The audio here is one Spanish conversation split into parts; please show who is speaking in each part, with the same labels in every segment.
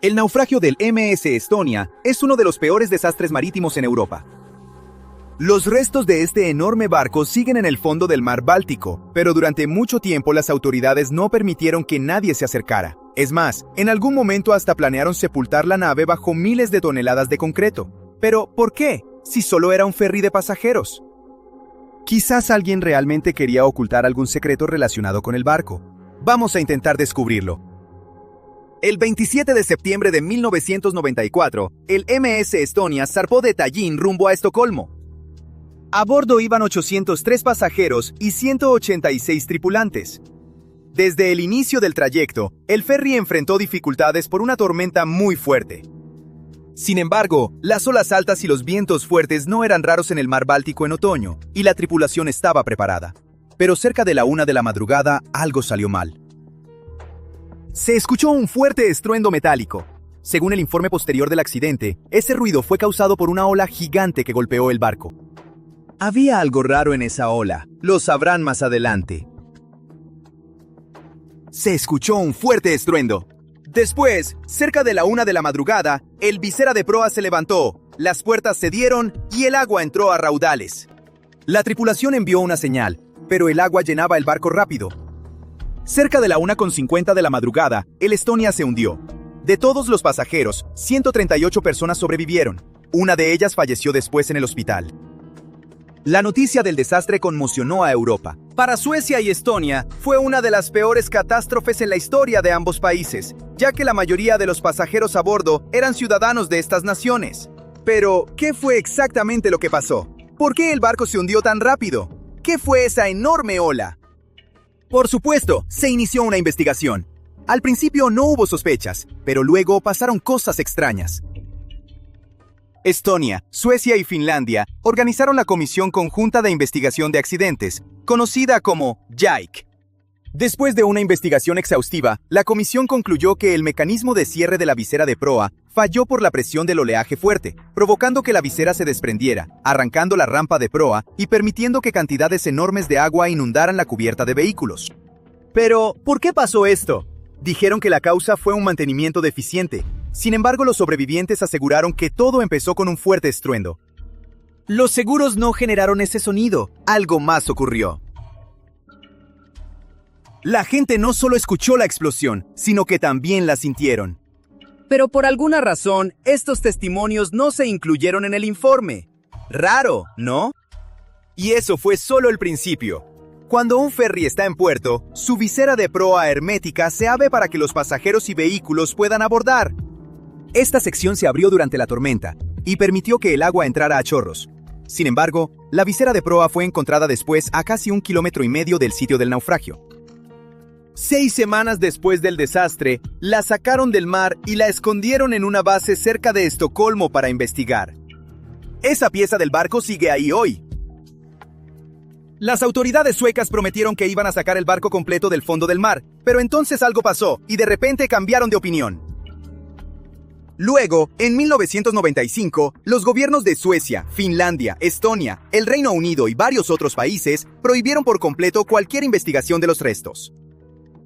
Speaker 1: El naufragio del MS Estonia es uno de los peores desastres marítimos en Europa. Los restos de este enorme barco siguen en el fondo del mar Báltico, pero durante mucho tiempo las autoridades no permitieron que nadie se acercara. Es más, en algún momento hasta planearon sepultar la nave bajo miles de toneladas de concreto. Pero, ¿por qué? Si solo era un ferry de pasajeros. Quizás alguien realmente quería ocultar algún secreto relacionado con el barco. Vamos a intentar descubrirlo. El 27 de septiembre de 1994, el MS Estonia zarpó de Tallinn rumbo a Estocolmo. A bordo iban 803 pasajeros y 186 tripulantes. Desde el inicio del trayecto, el ferry enfrentó dificultades por una tormenta muy fuerte. Sin embargo, las olas altas y los vientos fuertes no eran raros en el mar Báltico en otoño, y la tripulación estaba preparada. Pero cerca de la 1 de la madrugada, algo salió mal. Se escuchó un fuerte estruendo metálico. Según el informe posterior del accidente, ese ruido fue causado por una ola gigante que golpeó el barco. Había algo raro en esa ola. Lo sabrán más adelante. Se escuchó un fuerte estruendo. Después, cerca de la 1 de la madrugada, el visera de proa se levantó, las puertas cedieron y el agua entró a raudales. La tripulación envió una señal, pero el agua llenaba el barco rápido. Cerca de la 1:50 de la madrugada, el Estonia se hundió. De todos los pasajeros, 138 personas sobrevivieron. Una de ellas falleció después en el hospital. La noticia del desastre conmocionó a Europa. Para Suecia y Estonia, fue una de las peores catástrofes en la historia de ambos países, ya que la mayoría de los pasajeros a bordo eran ciudadanos de estas naciones. Pero, ¿qué fue exactamente lo que pasó? ¿Por qué el barco se hundió tan rápido? ¿Qué fue esa enorme ola? Por supuesto, se inició una investigación. Al principio no hubo sospechas, pero luego pasaron cosas extrañas. Estonia, Suecia y Finlandia organizaron la Comisión Conjunta de Investigación de Accidentes, conocida como JAIC. Después de una investigación exhaustiva, la comisión concluyó que el mecanismo de cierre de la visera de proa falló por la presión del oleaje fuerte, provocando que la visera se desprendiera, arrancando la rampa de proa y permitiendo que cantidades enormes de agua inundaran la cubierta de vehículos. Pero, ¿por qué pasó esto? Dijeron que la causa fue un mantenimiento deficiente. Sin embargo, los sobrevivientes aseguraron que todo empezó con un fuerte estruendo. Los seguros no generaron ese sonido. Algo más ocurrió. La gente no solo escuchó la explosión, sino que también la sintieron. Pero por alguna razón, estos testimonios no se incluyeron en el informe. Raro, ¿no? Y eso fue solo el principio. Cuando un ferry está en puerto, su visera de proa hermética se abre para que los pasajeros y vehículos puedan abordar. Esta sección se abrió durante la tormenta y permitió que el agua entrara a chorros. Sin embargo, la visera de proa fue encontrada después a casi 1,5 kilómetros del sitio del naufragio. 6 semanas después del desastre, la sacaron del mar y la escondieron en una base cerca de Estocolmo para investigar. Esa pieza del barco sigue ahí hoy. Las autoridades suecas prometieron que iban a sacar el barco completo del fondo del mar, pero entonces algo pasó y de repente cambiaron de opinión. Luego, en 1995, los gobiernos de Suecia, Finlandia, Estonia, el Reino Unido y varios otros países prohibieron por completo cualquier investigación de los restos.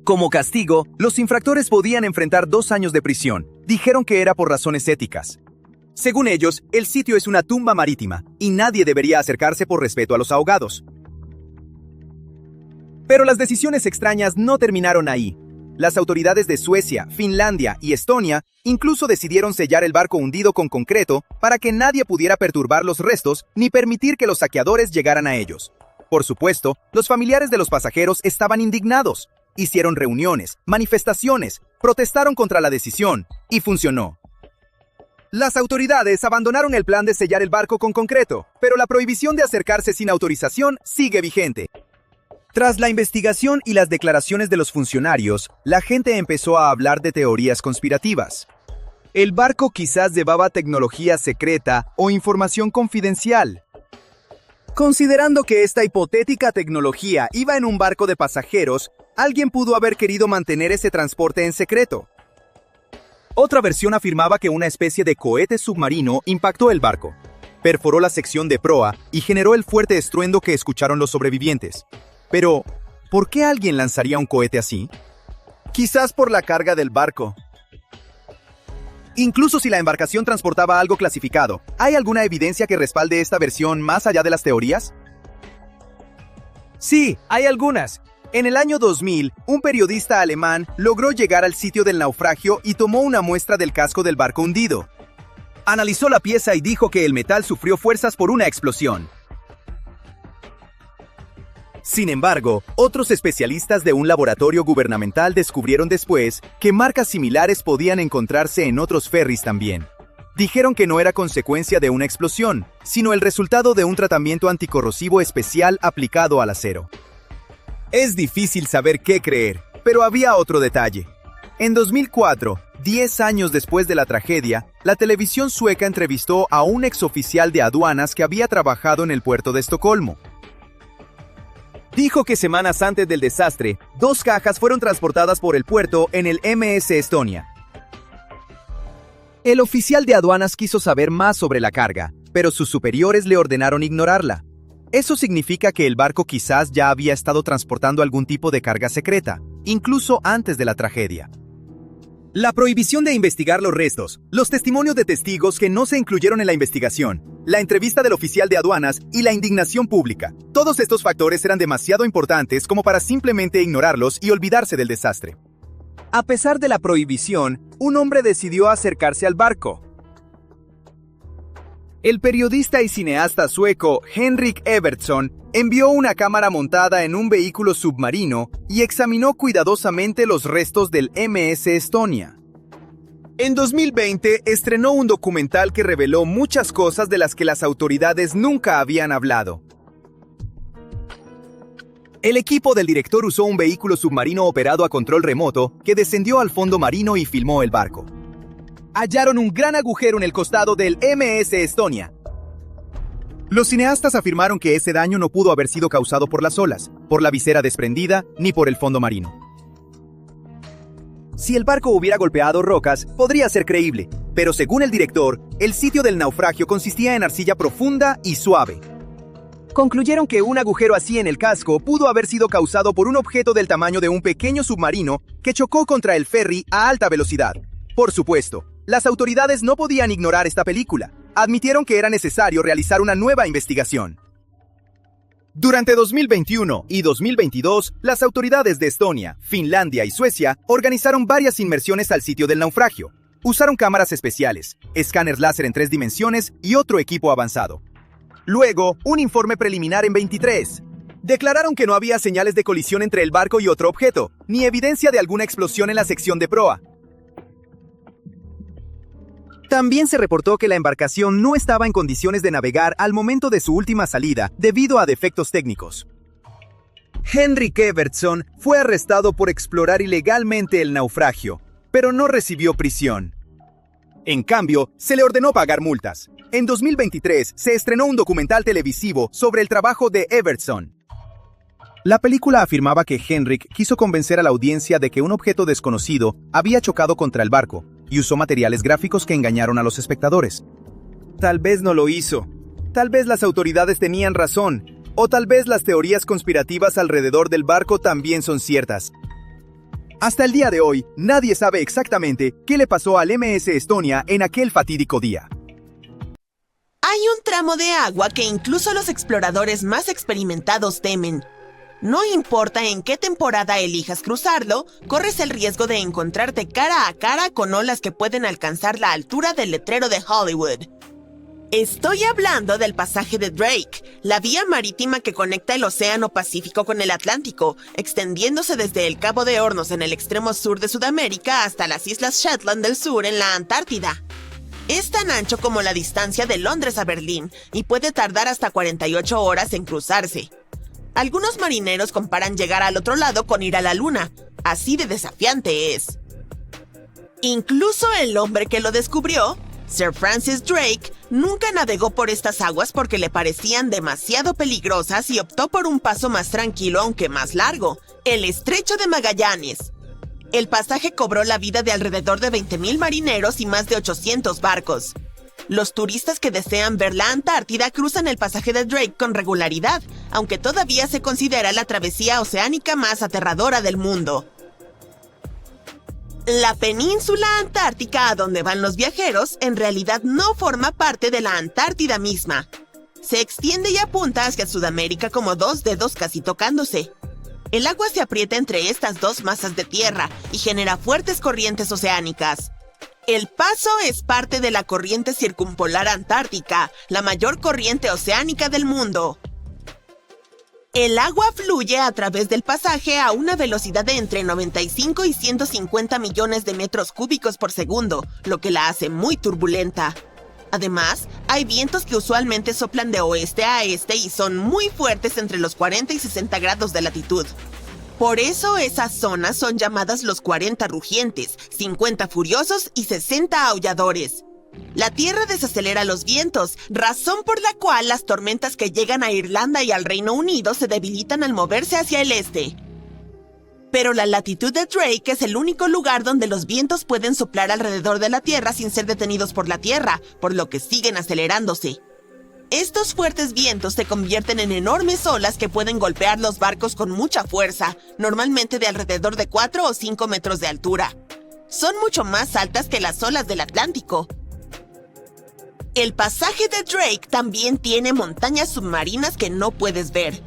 Speaker 1: Como castigo, los infractores podían enfrentar 2 años de prisión. Dijeron que era por razones éticas. Según ellos, el sitio es una tumba marítima y nadie debería acercarse por respeto a los ahogados. Pero las decisiones extrañas no terminaron ahí. Las autoridades de Suecia, Finlandia y Estonia incluso decidieron sellar el barco hundido con concreto para que nadie pudiera perturbar los restos ni permitir que los saqueadores llegaran a ellos. Por supuesto, los familiares de los pasajeros estaban indignados. Hicieron reuniones, manifestaciones, protestaron contra la decisión y funcionó. Las autoridades abandonaron el plan de sellar el barco con concreto, pero la prohibición de acercarse sin autorización sigue vigente. Tras la investigación y las declaraciones de los funcionarios, la gente empezó a hablar de teorías conspirativas. El barco quizás llevaba tecnología secreta o información confidencial. Considerando que esta hipotética tecnología iba en un barco de pasajeros, alguien pudo haber querido mantener ese transporte en secreto. Otra versión afirmaba que una especie de cohete submarino impactó el barco, perforó la sección de proa y generó el fuerte estruendo que escucharon los sobrevivientes. Pero, ¿por qué alguien lanzaría un cohete así? Quizás por la carga del barco. Incluso si la embarcación transportaba algo clasificado, ¿hay alguna evidencia que respalde esta versión más allá de las teorías? Sí, hay algunas. En el año 2000, un periodista alemán logró llegar al sitio del naufragio y tomó una muestra del casco del barco hundido. Analizó la pieza y dijo que el metal sufrió fuerzas por una explosión. Sin embargo, otros especialistas de un laboratorio gubernamental descubrieron después que marcas similares podían encontrarse en otros ferries también. Dijeron que no era consecuencia de una explosión, sino el resultado de un tratamiento anticorrosivo especial aplicado al acero. Es difícil saber qué creer, pero había otro detalle. En 2004, 10 años después de la tragedia, la televisión sueca entrevistó a un exoficial de aduanas que había trabajado en el puerto de Estocolmo. Dijo que semanas antes del desastre, 2 cajas fueron transportadas por el puerto en el MS Estonia. El oficial de aduanas quiso saber más sobre la carga, pero sus superiores le ordenaron ignorarla. Eso significa que el barco quizás ya había estado transportando algún tipo de carga secreta, incluso antes de la tragedia. La prohibición de investigar los restos, los testimonios de testigos que no se incluyeron en la investigación, la entrevista del oficial de aduanas y la indignación pública. Todos estos factores eran demasiado importantes como para simplemente ignorarlos y olvidarse del desastre. A pesar de la prohibición, un hombre decidió acercarse al barco. El periodista y cineasta sueco Henrik Evertsson envió una cámara montada en un vehículo submarino y examinó cuidadosamente los restos del MS Estonia. En 2020 estrenó un documental que reveló muchas cosas de las que las autoridades nunca habían hablado. El equipo del director usó un vehículo submarino operado a control remoto que descendió al fondo marino y filmó el barco. Hallaron un gran agujero en el costado del MS Estonia. Los cineastas afirmaron que ese daño no pudo haber sido causado por las olas, por la visera desprendida, ni por el fondo marino. Si el barco hubiera golpeado rocas, podría ser creíble, pero según el director, el sitio del naufragio consistía en arcilla profunda y suave. Concluyeron que un agujero así en el casco pudo haber sido causado por un objeto del tamaño de un pequeño submarino que chocó contra el ferry a alta velocidad. Por supuesto, las autoridades no podían ignorar esta película. Admitieron que era necesario realizar una nueva investigación. Durante 2021 y 2022, las autoridades de Estonia, Finlandia y Suecia organizaron varias inmersiones al sitio del naufragio. Usaron cámaras especiales, escáneres láser en 3 dimensiones y otro equipo avanzado. Luego, un informe preliminar en 23. Declararon que no había señales de colisión entre el barco y otro objeto, ni evidencia de alguna explosión en la sección de proa. También se reportó que la embarcación no estaba en condiciones de navegar al momento de su última salida debido a defectos técnicos. Henrik Evertsson fue arrestado por explorar ilegalmente el naufragio, pero no recibió prisión. En cambio, se le ordenó pagar multas. En 2023 se estrenó un documental televisivo sobre el trabajo de Evertsson. La película afirmaba que Henrik quiso convencer a la audiencia de que un objeto desconocido había chocado contra el barco, y usó materiales gráficos que engañaron a los espectadores. Tal vez no lo hizo. Tal vez las autoridades tenían razón. O tal vez las teorías conspirativas alrededor del barco también son ciertas. Hasta el día de hoy, nadie sabe exactamente qué le pasó al MS Estonia en aquel fatídico día.
Speaker 2: Hay un tramo de agua que incluso los exploradores más experimentados temen. No importa en qué temporada elijas cruzarlo, corres el riesgo de encontrarte cara a cara con olas que pueden alcanzar la altura del letrero de Hollywood. Estoy hablando del pasaje de Drake, la vía marítima que conecta el Océano Pacífico con el Atlántico, extendiéndose desde el Cabo de Hornos en el extremo sur de Sudamérica hasta las Islas Shetland del Sur en la Antártida. Es tan ancho como la distancia de Londres a Berlín y puede tardar hasta 48 horas en cruzarse. Algunos marineros comparan llegar al otro lado con ir a la luna, así de desafiante es. Incluso el hombre que lo descubrió, Sir Francis Drake, nunca navegó por estas aguas porque le parecían demasiado peligrosas y optó por un paso más tranquilo aunque más largo, el Estrecho de Magallanes. El pasaje cobró la vida de alrededor de 20,000 marineros y más de 800 barcos. Los turistas que desean ver la Antártida cruzan el pasaje de Drake con regularidad, aunque todavía se considera la travesía oceánica más aterradora del mundo. La península antártica a donde van los viajeros en realidad no forma parte de la Antártida misma. Se extiende y apunta hacia Sudamérica como dos dedos casi tocándose. El agua se aprieta entre estas dos masas de tierra y genera fuertes corrientes oceánicas. El paso es parte de la corriente circumpolar antártica, la mayor corriente oceánica del mundo. El agua fluye a través del pasaje a una velocidad de entre 95 y 150 millones de metros cúbicos por segundo, lo que la hace muy turbulenta. Además, hay vientos que usualmente soplan de oeste a este y son muy fuertes entre los 40 y 60 grados de latitud. Por eso esas zonas son llamadas los 40 rugientes, 50 furiosos y 60 aulladores. La tierra desacelera los vientos, razón por la cual las tormentas que llegan a Irlanda y al Reino Unido se debilitan al moverse hacia el este. Pero la latitud de Drake es el único lugar donde los vientos pueden soplar alrededor de la Tierra sin ser detenidos por la Tierra, por lo que siguen acelerándose. Estos fuertes vientos se convierten en enormes olas que pueden golpear los barcos con mucha fuerza, normalmente de alrededor de 4 o 5 metros de altura. Son mucho más altas que las olas del Atlántico. El pasaje de Drake también tiene montañas submarinas que no puedes ver.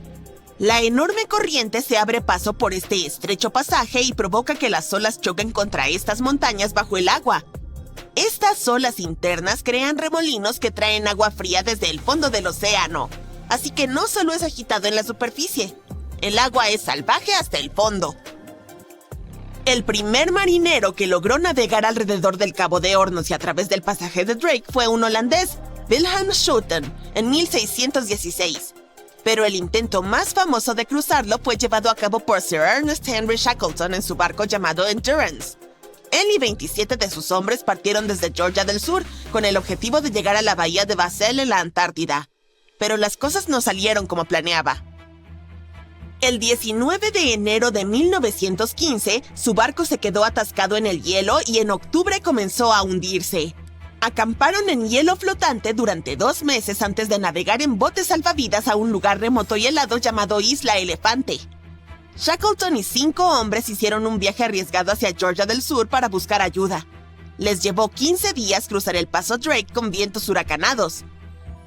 Speaker 2: La enorme corriente se abre paso por este estrecho pasaje y provoca que las olas choquen contra estas montañas bajo el agua. Estas olas internas crean remolinos que traen agua fría desde el fondo del océano. Así que no solo es agitado en la superficie, el agua es salvaje hasta el fondo. El primer marinero que logró navegar alrededor del Cabo de Hornos y a través del pasaje de Drake fue un holandés, Wilhelm Schouten, en 1616. Pero el intento más famoso de cruzarlo fue llevado a cabo por Sir Ernest Henry Shackleton en su barco llamado Endurance. Él y 27 de sus hombres partieron desde Georgia del Sur con el objetivo de llegar a la bahía de Bassel en la Antártida. Pero las cosas no salieron como planeaba. El 19 de enero de 1915, su barco se quedó atascado en el hielo y en octubre comenzó a hundirse. Acamparon en hielo flotante durante 2 meses antes de navegar en botes salvavidas a un lugar remoto y helado llamado Isla Elefante. Shackleton y 5 hombres hicieron un viaje arriesgado hacia Georgia del Sur para buscar ayuda. Les llevó 15 días cruzar el paso Drake con vientos huracanados.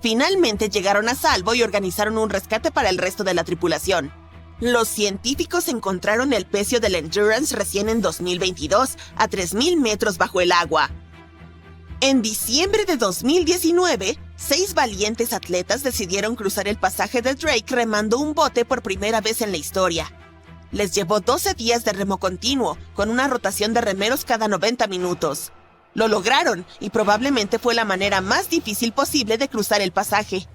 Speaker 2: Finalmente llegaron a salvo y organizaron un rescate para el resto de la tripulación. Los científicos encontraron el pecio del Endurance recién en 2022, a 3.000 metros bajo el agua. En diciembre de 2019, 6 valientes atletas decidieron cruzar el pasaje de Drake remando un bote por primera vez en la historia. Les llevó 12 días de remo continuo, con una rotación de remeros cada 90 minutos. Lo lograron, y probablemente fue la manera más difícil posible de cruzar el pasaje.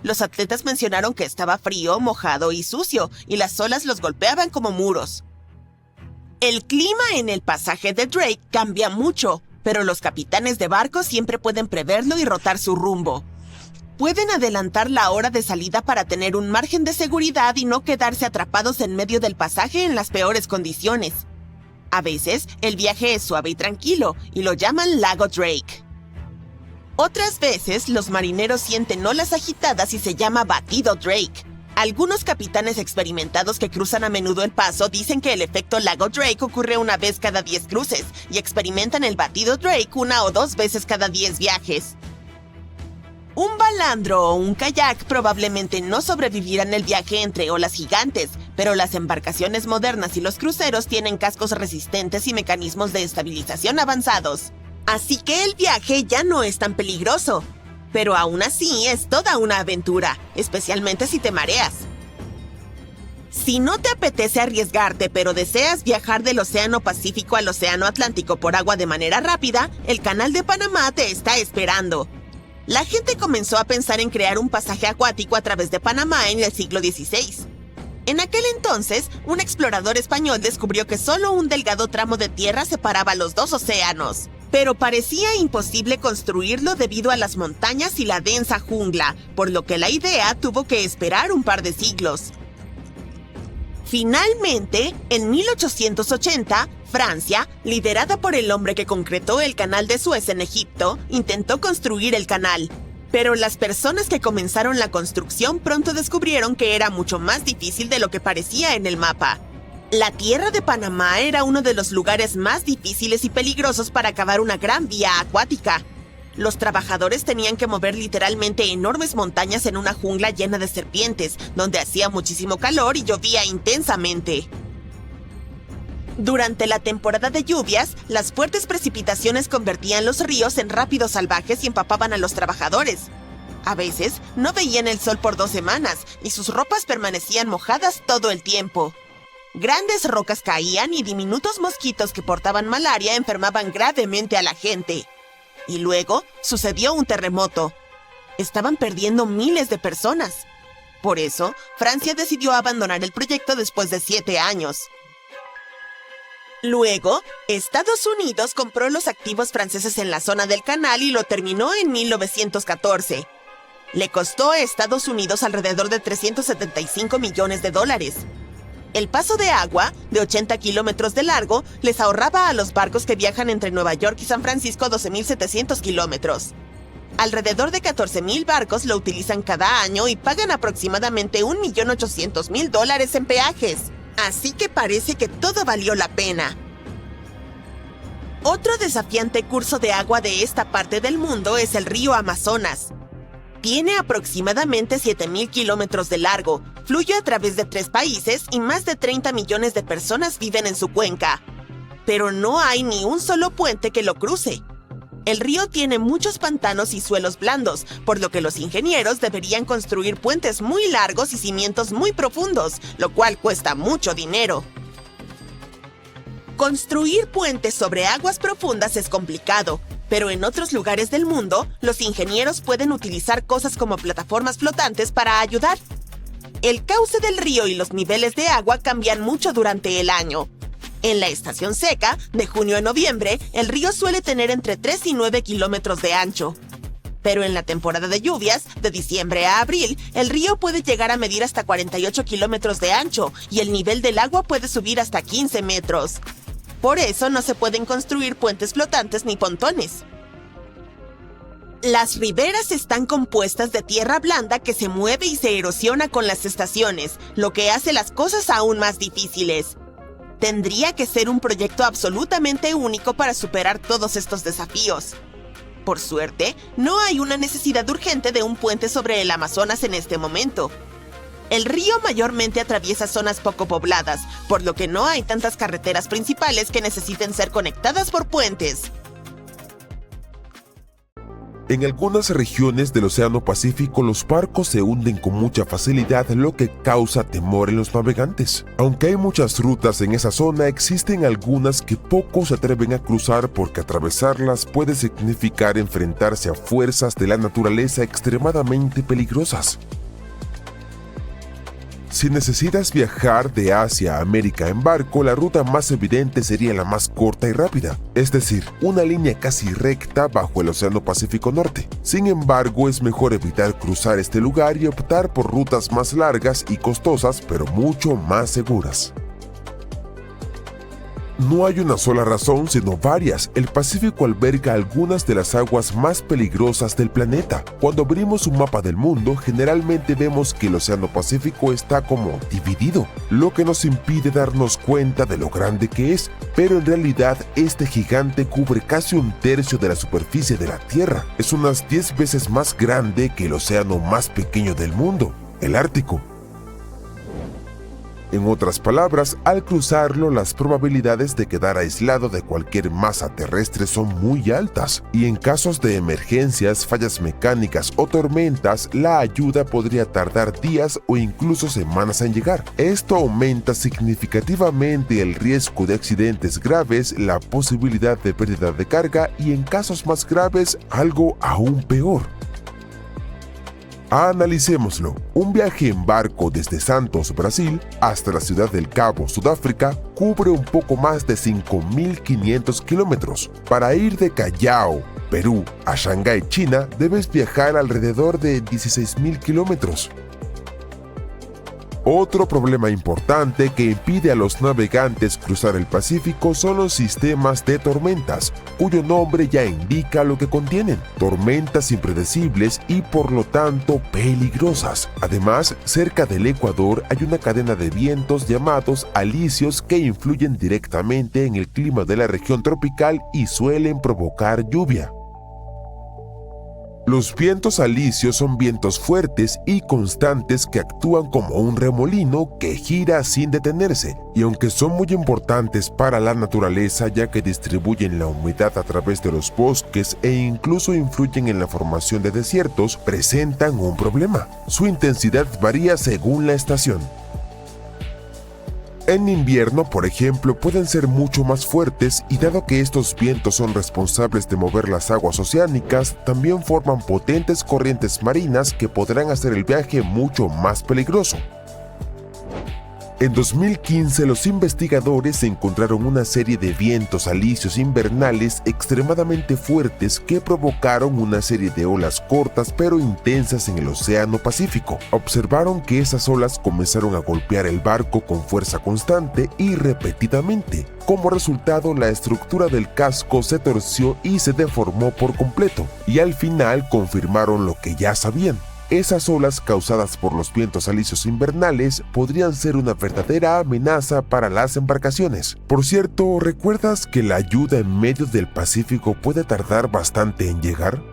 Speaker 2: Los atletas mencionaron que estaba frío, mojado y sucio, y las olas los golpeaban como muros. El clima en el pasaje de Drake cambia mucho, pero los capitanes de barcos siempre pueden preverlo y rotar su rumbo. Pueden adelantar la hora de salida para tener un margen de seguridad y no quedarse atrapados en medio del pasaje en las peores condiciones. A veces, el viaje es suave y tranquilo, y lo llaman Lago Drake. Otras veces, los marineros sienten olas agitadas y se llama Batido Drake. Algunos capitanes experimentados que cruzan a menudo el paso dicen que el efecto Lago Drake ocurre una vez cada 10 cruces y experimentan el Batido Drake 1 o 2 veces cada 10 viajes. Un balandro o un kayak probablemente no sobrevivirán el viaje entre olas gigantes, pero las embarcaciones modernas y los cruceros tienen cascos resistentes y mecanismos de estabilización avanzados. Así que el viaje ya no es tan peligroso. Pero aún así es toda una aventura, especialmente si te mareas. Si no te apetece arriesgarte, pero deseas viajar del Océano Pacífico al Océano Atlántico por agua de manera rápida, el Canal de Panamá te está esperando. La gente comenzó a pensar en crear un pasaje acuático a través de Panamá en el siglo XVI. En aquel entonces, un explorador español descubrió que solo un delgado tramo de tierra separaba los dos océanos. Pero parecía imposible construirlo debido a las montañas y la densa jungla, por lo que la idea tuvo que esperar un par de siglos. Finalmente, en 1880, Francia, liderada por el hombre que concretó el Canal de Suez en Egipto, intentó construir el canal. Pero las personas que comenzaron la construcción pronto descubrieron que era mucho más difícil de lo que parecía en el mapa. La tierra de Panamá era uno de los lugares más difíciles y peligrosos para cavar una gran vía acuática. Los trabajadores tenían que mover literalmente enormes montañas en una jungla llena de serpientes, donde hacía muchísimo calor y llovía intensamente. Durante la temporada de lluvias, las fuertes precipitaciones convertían los ríos en rápidos salvajes y empapaban a los trabajadores. A veces, no veían el sol por 2 semanas y sus ropas permanecían mojadas todo el tiempo. Grandes rocas caían y diminutos mosquitos que portaban malaria enfermaban gravemente a la gente. Y luego sucedió un terremoto. Estaban perdiendo miles de personas. Por eso, Francia decidió abandonar el proyecto después de 7 años. Luego, Estados Unidos compró los activos franceses en la zona del canal y lo terminó en 1914. Le costó a Estados Unidos alrededor de $375 millones. El paso de agua, de 80 kilómetros de largo, les ahorraba a los barcos que viajan entre Nueva York y San Francisco 12.700 kilómetros. Alrededor de 14.000 barcos lo utilizan cada año y pagan aproximadamente $1.800.000 en peajes. Así que parece que todo valió la pena. Otro desafiante curso de agua de esta parte del mundo es el río Amazonas. Tiene aproximadamente 7.000 kilómetros de largo, fluye a través de 3 países y más de 30 millones de personas viven en su cuenca. Pero no hay ni un solo puente que lo cruce. El río tiene muchos pantanos y suelos blandos, por lo que los ingenieros deberían construir puentes muy largos y cimientos muy profundos, lo cual cuesta mucho dinero. Construir puentes sobre aguas profundas es complicado, pero en otros lugares del mundo, los ingenieros pueden utilizar cosas como plataformas flotantes para ayudar. El cauce del río y los niveles de agua cambian mucho durante el año. En la estación seca, de junio a noviembre, el río suele tener entre 3 y 9 kilómetros de ancho. Pero en la temporada de lluvias, de diciembre a abril, el río puede llegar a medir hasta 48 kilómetros de ancho y el nivel del agua puede subir hasta 15 metros. Por eso no se pueden construir puentes flotantes ni pontones. Las riberas están compuestas de tierra blanda que se mueve y se erosiona con las estaciones, lo que hace las cosas aún más difíciles. Tendría que ser un proyecto absolutamente único para superar todos estos desafíos. Por suerte, no hay una necesidad urgente de un puente sobre el Amazonas en este momento. El río mayormente atraviesa zonas poco pobladas, por lo que no hay tantas carreteras principales que necesiten ser conectadas por puentes.
Speaker 3: En algunas regiones del Océano Pacífico los barcos se hunden con mucha facilidad, lo que causa temor en los navegantes. Aunque hay muchas rutas en esa zona, existen algunas que pocos se atreven a cruzar porque atravesarlas puede significar enfrentarse a fuerzas de la naturaleza extremadamente peligrosas. Si necesitas viajar de Asia a América en barco, la ruta más evidente sería la más corta y rápida, es decir, una línea casi recta bajo el Océano Pacífico Norte. Sin embargo, es mejor evitar cruzar este lugar y optar por rutas más largas y costosas, pero mucho más seguras. No hay una sola razón, sino varias. El Pacífico alberga algunas de las aguas más peligrosas del planeta. Cuando abrimos un mapa del mundo, generalmente vemos que el Océano Pacífico está como dividido, lo que nos impide darnos cuenta de lo grande que es, pero en realidad este gigante cubre casi 1/3 de la superficie de la Tierra. Es unas 10 veces más grande que el océano más pequeño del mundo, el Ártico. En otras palabras, al cruzarlo, las probabilidades de quedar aislado de cualquier masa terrestre son muy altas, y en casos de emergencias, fallas mecánicas o tormentas, la ayuda podría tardar días o incluso semanas en llegar. Esto aumenta significativamente el riesgo de accidentes graves, la posibilidad de pérdida de carga y, en casos más graves, algo aún peor. Analicémoslo. Un viaje en barco desde Santos, Brasil, hasta la ciudad del Cabo, Sudáfrica, cubre un poco más de 5.500 kilómetros. Para ir de Callao, Perú, a Shanghái, China, debes viajar alrededor de 16.000 kilómetros. Otro problema importante que impide a los navegantes cruzar el Pacífico son los sistemas de tormentas, cuyo nombre ya indica lo que contienen: tormentas impredecibles y por lo tanto peligrosas. Además, cerca del Ecuador hay una cadena de vientos llamados alisios que influyen directamente en el clima de la región tropical y suelen provocar lluvia. Los vientos alisios son vientos fuertes y constantes que actúan como un remolino que gira sin detenerse, y aunque son muy importantes para la naturaleza ya que distribuyen la humedad a través de los bosques e incluso influyen en la formación de desiertos, presentan un problema: su intensidad varía según la estación. En invierno, por ejemplo, pueden ser mucho más fuertes y dado que estos vientos son responsables de mover las aguas oceánicas, también forman potentes corrientes marinas que podrán hacer el viaje mucho más peligroso. En 2015, los investigadores encontraron una serie de vientos alisios invernales extremadamente fuertes que provocaron una serie de olas cortas pero intensas en el Océano Pacífico. Observaron que esas olas comenzaron a golpear el barco con fuerza constante y repetidamente. Como resultado, la estructura del casco se torció y se deformó por completo, y al final confirmaron lo que ya sabían: esas olas causadas por los vientos alisios invernales podrían ser una verdadera amenaza para las embarcaciones. Por cierto, ¿recuerdas que la ayuda en medio del Pacífico puede tardar bastante en llegar?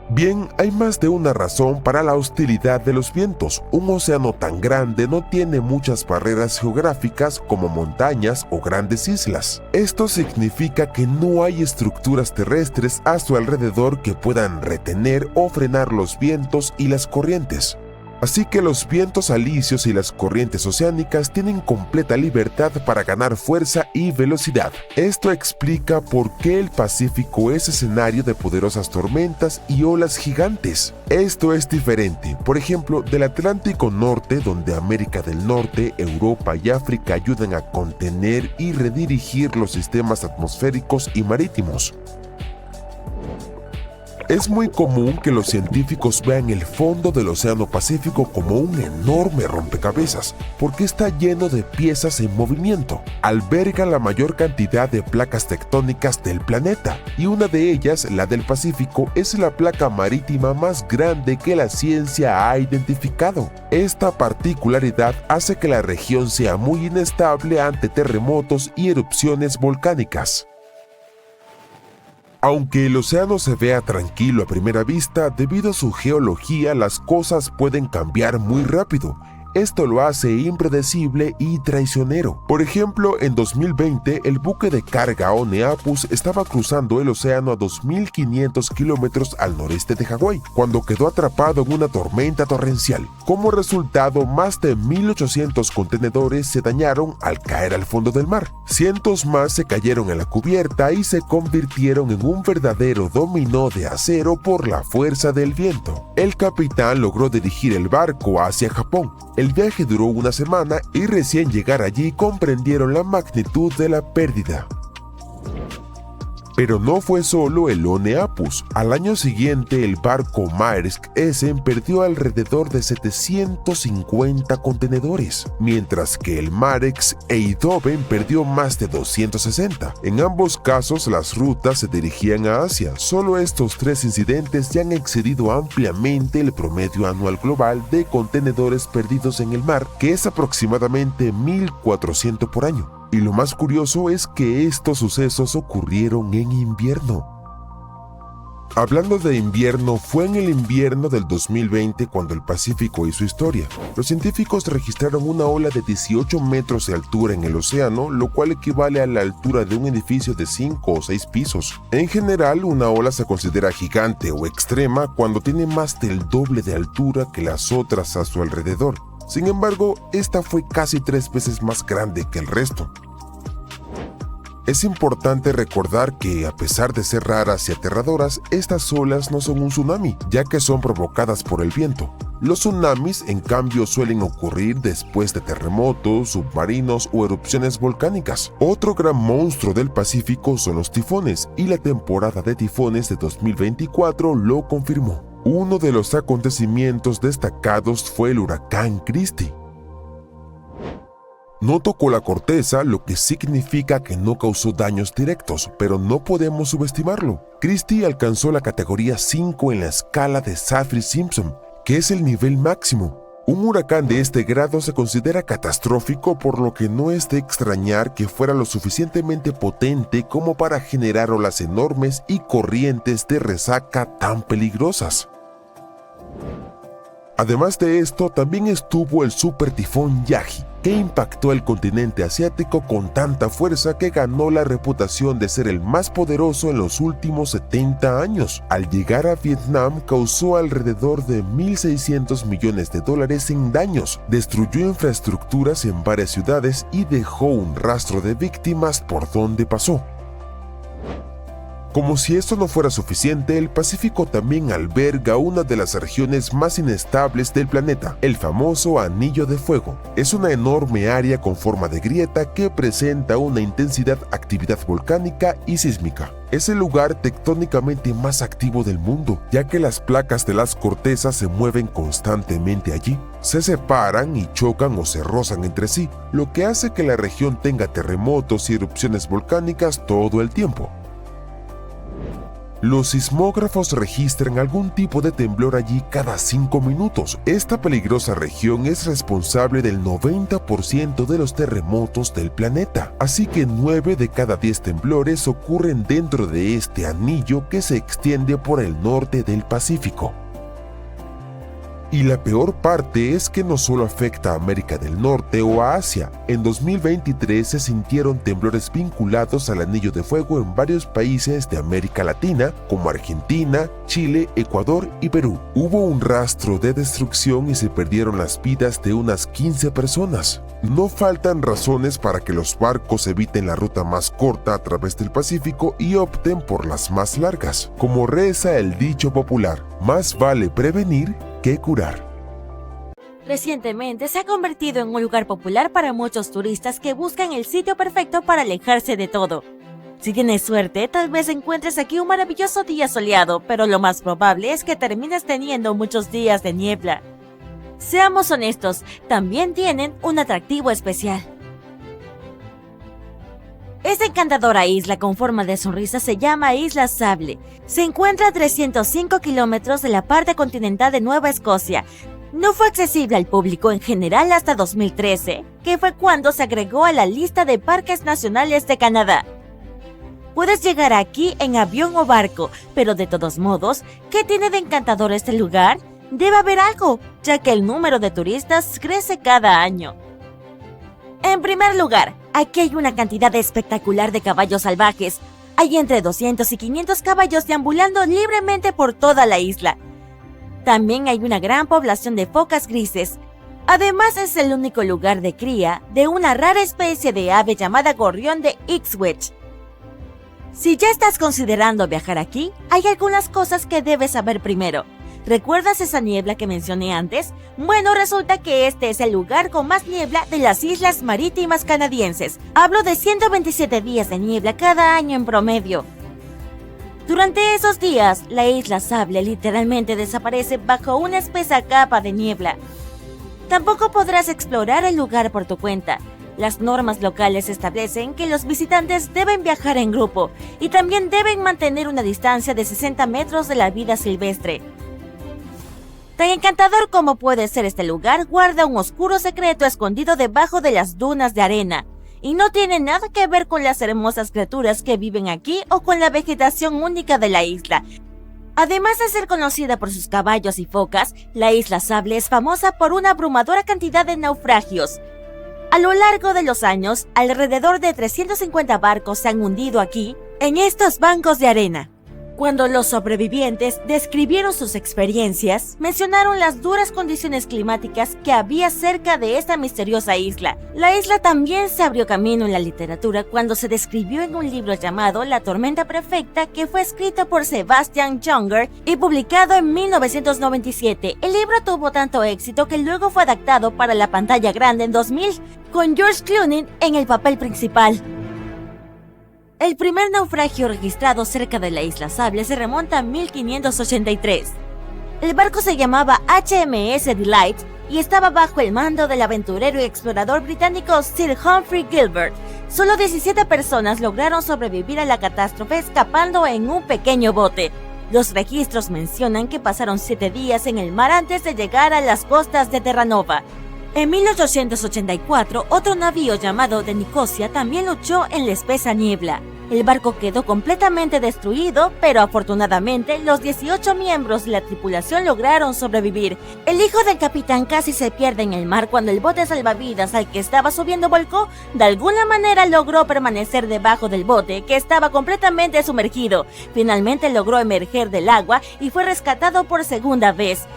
Speaker 3: Bien, hay más de una razón para la hostilidad de los vientos. Un océano tan grande no tiene muchas barreras geográficas como montañas o grandes islas. Esto significa que no hay estructuras terrestres a su alrededor que puedan retener o frenar los vientos y las corrientes. Así que los vientos alisios y las corrientes oceánicas tienen completa libertad para ganar fuerza y velocidad. Esto explica por qué el Pacífico es escenario de poderosas tormentas y olas gigantes. Esto es diferente, por ejemplo, del Atlántico Norte, donde América del Norte, Europa y África ayudan a contener y redirigir los sistemas atmosféricos y marítimos. Es muy común que los científicos vean el fondo del Océano Pacífico como un enorme rompecabezas, porque está lleno de piezas en movimiento. Alberga la mayor cantidad de placas tectónicas del planeta, y una de ellas, la del Pacífico, es la placa marítima más grande que la ciencia ha identificado. Esta particularidad hace que la región sea muy inestable ante terremotos y erupciones volcánicas. Aunque el océano se vea tranquilo a primera vista, debido a su geología las cosas pueden cambiar muy rápido. Esto lo hace impredecible y traicionero. Por ejemplo, en 2020, el buque de carga Oneapus estaba cruzando el océano a 2.500 kilómetros al noreste de Hawái, cuando quedó atrapado en una tormenta torrencial. Como resultado, más de 1.800 contenedores se dañaron al caer al fondo del mar. Cientos más se cayeron en la cubierta y se convirtieron en un verdadero dominó de acero por la fuerza del viento. El capitán logró dirigir el barco hacia Japón. El viaje duró una semana y recién llegar allí comprendieron la magnitud de la pérdida. Pero no fue solo el Oneapus. Al año siguiente, el barco Maersk Essen perdió alrededor de 750 contenedores, mientras que el Marex Eindhoven perdió más de 260. En ambos casos, las rutas se dirigían a Asia. Solo estos tres incidentes ya han excedido ampliamente el promedio anual global de contenedores perdidos en el mar, que es aproximadamente 1.400 por año. Y lo más curioso es que estos sucesos ocurrieron en invierno. Hablando de invierno, fue en el invierno del 2020 cuando el Pacífico hizo historia. Los científicos registraron una ola de 18 metros de altura en el océano, lo cual equivale a la altura de un edificio de 5 o 6 pisos. En general, una ola se considera gigante o extrema cuando tiene más del doble de altura que las otras a su alrededor. Sin embargo, esta fue casi 3 veces más grande que el resto. Es importante recordar que, a pesar de ser raras y aterradoras, estas olas no son un tsunami, ya que son provocadas por el viento. Los tsunamis, en cambio, suelen ocurrir después de terremotos, submarinos o erupciones volcánicas. Otro gran monstruo del Pacífico son los tifones, y la temporada de tifones de 2024 lo confirmó. Uno de los acontecimientos destacados fue el huracán Christy. No tocó la corteza, lo que significa que no causó daños directos, pero no podemos subestimarlo. Christy alcanzó la categoría 5 en la escala de Saffir-Simpson, que es el nivel máximo. Un huracán de este grado se considera catastrófico, por lo que no es de extrañar que fuera lo suficientemente potente como para generar olas enormes y corrientes de resaca tan peligrosas. Además de esto, también estuvo el super tifón Yagi, que impactó el continente asiático con tanta fuerza que ganó la reputación de ser el más poderoso en los últimos 70 años. Al llegar a Vietnam, causó alrededor de $1.600 millones en daños, destruyó infraestructuras en varias ciudades y dejó un rastro de víctimas por donde pasó. Como si esto no fuera suficiente, el Pacífico también alberga una de las regiones más inestables del planeta, el famoso Anillo de Fuego. Es una enorme área con forma de grieta que presenta una intensidad actividad volcánica y sísmica. Es el lugar tectónicamente más activo del mundo, ya que las placas de las cortezas se mueven constantemente allí. Se separan y chocan o se rozan entre sí, lo que hace que la región tenga terremotos y erupciones volcánicas todo el tiempo. Los sismógrafos registran algún tipo de temblor allí cada 5 minutos. Esta peligrosa región es responsable del 90% de los terremotos del planeta, así que 9 de cada 10 temblores ocurren dentro de este anillo que se extiende por el norte del Pacífico. Y la peor parte es que no solo afecta a América del Norte o a Asia. En 2023 se sintieron temblores vinculados al Anillo de Fuego en varios países de América Latina, como Argentina, Chile, Ecuador y Perú. Hubo un rastro de destrucción y se perdieron las vidas de unas 15 personas. No faltan razones para que los barcos eviten la ruta más corta a través del Pacífico y opten por las más largas. Como reza el dicho popular, más vale prevenir que curar.
Speaker 4: Recientemente se ha convertido en un lugar popular para muchos turistas que buscan el sitio perfecto para alejarse de todo. Si tienes suerte, tal vez encuentres aquí un maravilloso día soleado, pero lo más probable es que termines teniendo muchos días de niebla. Seamos honestos, también tienen un atractivo especial. Esta encantadora isla con forma de sonrisa se llama Isla Sable. Se encuentra a 305 kilómetros de la parte continental de Nueva Escocia. No fue accesible al público en general hasta 2013, que fue cuando se agregó a la lista de parques nacionales de Canadá. Puedes llegar aquí en avión o barco, pero de todos modos, ¿qué tiene de encantador este lugar? Debe haber algo, ya que el número de turistas crece cada año. En primer lugar, aquí hay una cantidad espectacular de caballos salvajes. Hay entre 200 y 500 caballos deambulando libremente por toda la isla. También hay una gran población de focas grises. Además, es el único lugar de cría de una rara especie de ave llamada gorrión de Ipswich. Si ya estás considerando viajar aquí, hay algunas cosas que debes saber primero. ¿Recuerdas esa niebla que mencioné antes? Bueno, resulta que este es el lugar con más niebla de las islas marítimas canadienses. Hablo de 127 días de niebla cada año en promedio. Durante esos días, la Isla Sable literalmente desaparece bajo una espesa capa de niebla. Tampoco podrás explorar el lugar por tu cuenta. Las normas locales establecen que los visitantes deben viajar en grupo y también deben mantener una distancia de 60 metros de la vida silvestre. Tan encantador como puede ser este lugar, guarda un oscuro secreto escondido debajo de las dunas de arena, y no tiene nada que ver con las hermosas criaturas que viven aquí o con la vegetación única de la isla. Además de ser conocida por sus caballos y focas, la Isla Sable es famosa por una abrumadora cantidad de naufragios. A lo largo de los años, alrededor de 350 barcos se han hundido aquí, en estos bancos de arena. Cuando los sobrevivientes describieron sus experiencias, mencionaron las duras condiciones climáticas que había cerca de esta misteriosa isla. La isla también se abrió camino en la literatura cuando se describió en un libro llamado La tormenta perfecta, que fue escrito por Sebastian Junger y publicado en 1997. El libro tuvo tanto éxito que luego fue adaptado para la pantalla grande en 2000, con George Clooney en el papel principal. El primer naufragio registrado cerca de la Isla Sable se remonta a 1583. El barco se llamaba HMS Delight y estaba bajo el mando del aventurero y explorador británico Sir Humphrey Gilbert. Solo 17 personas lograron sobrevivir a la catástrofe escapando en un pequeño bote. Los registros mencionan que pasaron 7 días en el mar antes de llegar a las costas de Terranova. En 1884, otro navío llamado de Nicosia también luchó en la espesa niebla. El barco quedó completamente destruido, pero afortunadamente los 18 miembros de la tripulación lograron sobrevivir. El hijo del capitán casi se pierde en el mar cuando el bote salvavidas al que estaba subiendo volcó. De alguna manera logró permanecer debajo del bote, que estaba completamente sumergido. Finalmente logró emerger del agua y fue rescatado por segunda vez.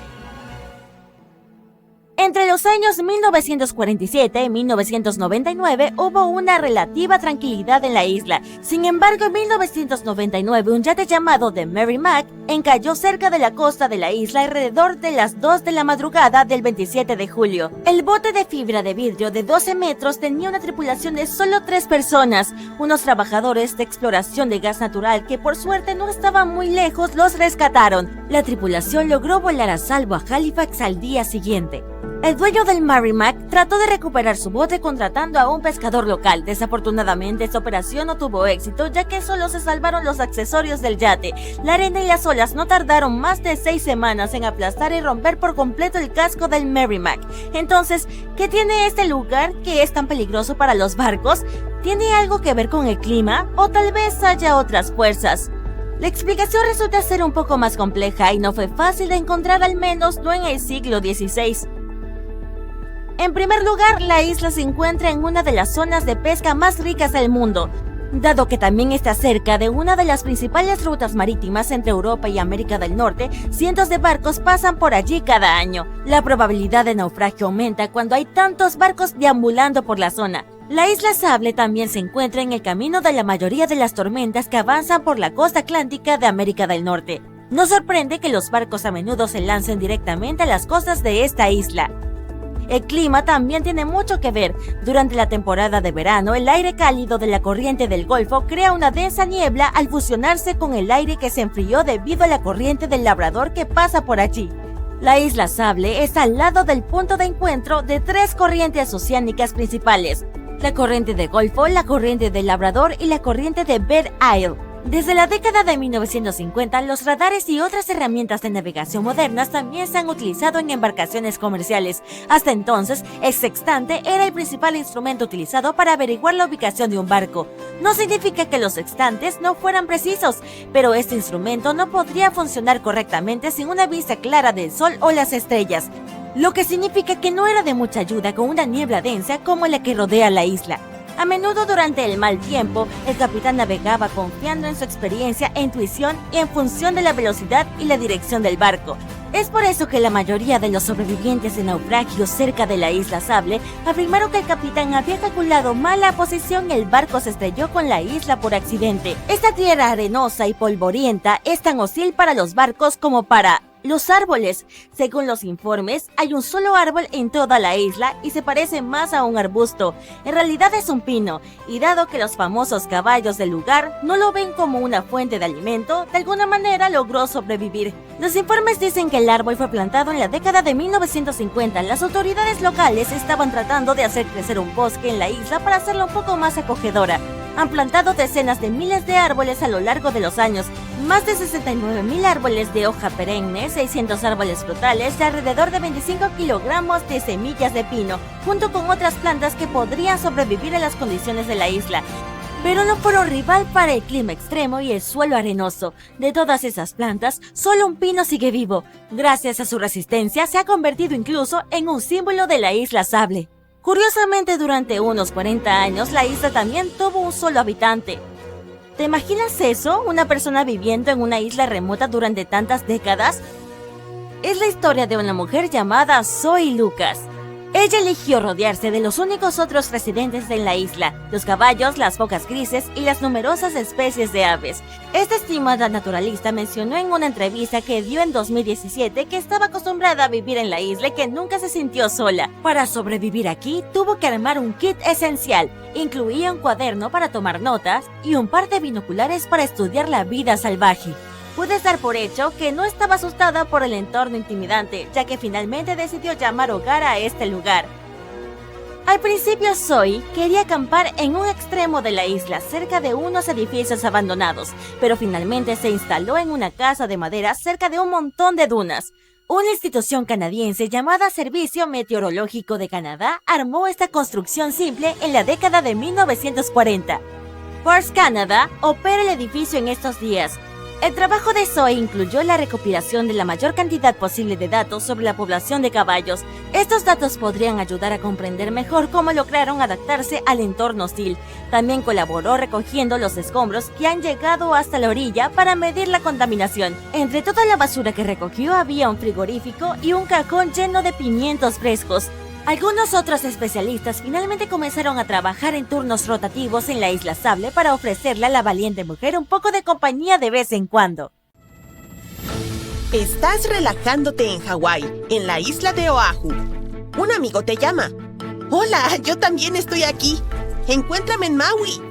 Speaker 4: Entre los años 1947 y 1999 hubo una relativa tranquilidad en la isla. Sin embargo, en 1999 un yate llamado The Merrimack encalló cerca de la costa de la isla alrededor de las 2 de la madrugada del 27 de julio. El bote de fibra de vidrio de 12 metros tenía una tripulación de solo 3 personas. Unos trabajadores de exploración de gas natural que por suerte no estaban muy lejos los rescataron. La tripulación logró volar a salvo a Halifax al día siguiente. El dueño del Merrimack trató de recuperar su bote contratando a un pescador local. Desafortunadamente, esta operación no tuvo éxito, ya que solo se salvaron los accesorios del yate. La arena y las olas no tardaron más de 6 semanas en aplastar y romper por completo el casco del Merrimack. Entonces, ¿qué tiene este lugar que es tan peligroso para los barcos? ¿Tiene algo que ver con el clima? ¿O tal vez haya otras fuerzas? La explicación resulta ser un poco más compleja y no fue fácil de encontrar, al menos no en el siglo XVI. En primer lugar, la isla se encuentra en una de las zonas de pesca más ricas del mundo, dado que también está cerca de una de las principales rutas marítimas entre Europa y América del Norte. Cientos de barcos pasan por allí cada año. La probabilidad de naufragio aumenta cuando hay tantos barcos deambulando por la zona. La isla Sable también se encuentra en el camino de la mayoría de las tormentas que avanzan por la costa atlántica de América del Norte. No sorprende que los barcos a menudo se lancen directamente a las costas de esta isla. El clima también tiene mucho que ver. Durante la temporada de verano, el aire cálido de la corriente del Golfo crea una densa niebla al fusionarse con el aire que se enfrió debido a la corriente del Labrador que pasa por allí. La isla Sable está al lado del punto de encuentro de 3 corrientes oceánicas principales: la corriente del Golfo, la corriente del Labrador y la corriente de Bear Isle. Desde la década de 1950, los radares y otras herramientas de navegación modernas también se han utilizado en embarcaciones comerciales. Hasta entonces, el sextante era el principal instrumento utilizado para averiguar la ubicación de un barco. No significa que los sextantes no fueran precisos, pero este instrumento no podría funcionar correctamente sin una vista clara del sol o las estrellas, lo que significa que no era de mucha ayuda con una niebla densa como la que rodea la isla. A menudo durante el mal tiempo, el capitán navegaba confiando en su experiencia e intuición y en función de la velocidad y la dirección del barco. Es por eso que la mayoría de los sobrevivientes de naufragios cerca de la isla Sable afirmaron que el capitán había calculado mal la posición y el barco se estrelló con la isla por accidente. Esta tierra arenosa y polvorienta es tan hostil para los barcos como para los árboles. Según los informes, hay un solo árbol en toda la isla y se parece más a un arbusto. En realidad es un pino, y dado que los famosos caballos del lugar no lo ven como una fuente de alimento, de alguna manera logró sobrevivir. Los informes dicen que el árbol fue plantado en la década de 1950. Las autoridades locales estaban tratando de hacer crecer un bosque en la isla para hacerla un poco más acogedora. Han plantado decenas de miles de árboles a lo largo de los años, más de 69,000 árboles de hoja perenne, 600 árboles frutales y alrededor de 25 kilogramos de semillas de pino, junto con otras plantas que podrían sobrevivir a las condiciones de la isla. Pero no fueron rival para el clima extremo y el suelo arenoso. De todas esas plantas, solo un pino sigue vivo. Gracias a su resistencia, se ha convertido incluso en un símbolo de la isla Sable. Curiosamente, durante unos 40 años, la isla también tuvo un solo habitante. ¿Te imaginas eso? ¿Una persona viviendo en una isla remota durante tantas décadas? Es la historia de una mujer llamada Zoe Lucas. Ella eligió rodearse de los únicos otros residentes en la isla, los caballos, las focas grises y las numerosas especies de aves. Esta estimada naturalista mencionó en una entrevista que dio en 2017 que estaba acostumbrada a vivir en la isla y que nunca se sintió sola. Para sobrevivir aquí, tuvo que armar un kit esencial. Incluía un cuaderno para tomar notas y un par de binoculares para estudiar la vida salvaje. Puedes dar por hecho que no estaba asustada por el entorno intimidante, ya que finalmente decidió llamar hogar a este lugar. Al principio Zoe quería acampar en un extremo de la isla, cerca de unos edificios abandonados, pero finalmente se instaló en una casa de madera cerca de un montón de dunas. Una institución canadiense llamada Servicio Meteorológico de Canadá armó esta construcción simple en la década de 1940. Force Canada opera el edificio en estos días. El trabajo de Zoe incluyó la recopilación de la mayor cantidad posible de datos sobre la población de caballos. Estos datos podrían ayudar a comprender mejor cómo lograron adaptarse al entorno hostil. También colaboró recogiendo los escombros que han llegado hasta la orilla para medir la contaminación. Entre toda la basura que recogió había un frigorífico y un cajón lleno de pimientos frescos. Algunos otros especialistas finalmente comenzaron a trabajar en turnos rotativos en la Isla Sable para ofrecerle a la valiente mujer un poco de compañía de vez en cuando.
Speaker 2: Estás relajándote en Hawái, en la isla de Oahu. Un amigo te llama. Hola, yo también estoy aquí. Encuéntrame en Maui.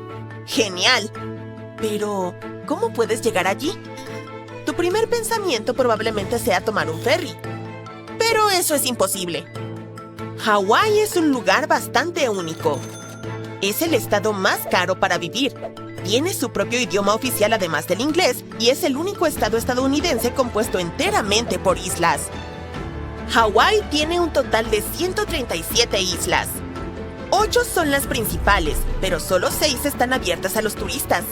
Speaker 2: Genial. Pero, ¿cómo puedes llegar allí? Tu primer pensamiento probablemente sea tomar un ferry. Pero eso es imposible. Hawái es un lugar bastante único. Es el estado más caro para vivir. Tiene su propio idioma oficial además del inglés y es el único estado estadounidense compuesto enteramente por islas. Hawái tiene un total de 137 islas. 8 son las principales, pero solo 6 están abiertas a los turistas.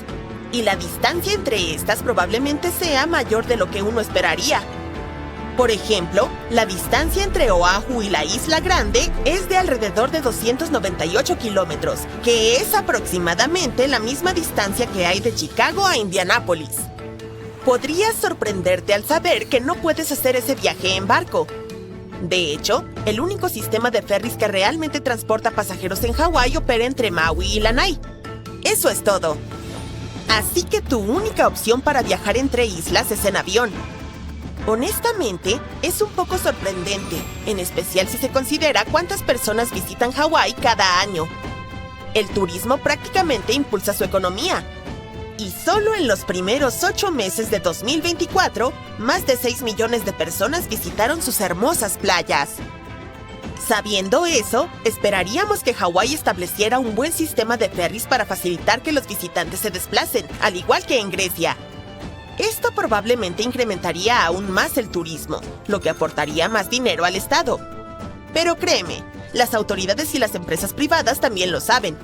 Speaker 2: Y la distancia entre estas probablemente sea mayor de lo que uno esperaría. Por ejemplo, la distancia entre Oahu y la Isla Grande es de alrededor de 298 kilómetros, que es aproximadamente la misma distancia que hay de Chicago a Indianápolis. Podrías sorprenderte al saber que no puedes hacer ese viaje en barco. De hecho, el único sistema de ferries que realmente transporta pasajeros en Hawái opera entre Maui y Lanai. Eso es todo. Así que tu única opción para viajar entre islas es en avión. Honestamente, es un poco sorprendente, en especial si se considera cuántas personas visitan Hawái cada año. El turismo prácticamente impulsa su economía. Y solo en los primeros 8 meses de 2024, más de 6 millones de personas visitaron sus hermosas playas. Sabiendo eso, esperaríamos que Hawái estableciera un buen sistema de ferries para facilitar que los visitantes se desplacen, al igual que en Grecia. Esto probablemente incrementaría aún más el turismo, lo que aportaría más dinero al estado. Pero créeme, las autoridades y las empresas privadas también lo saben.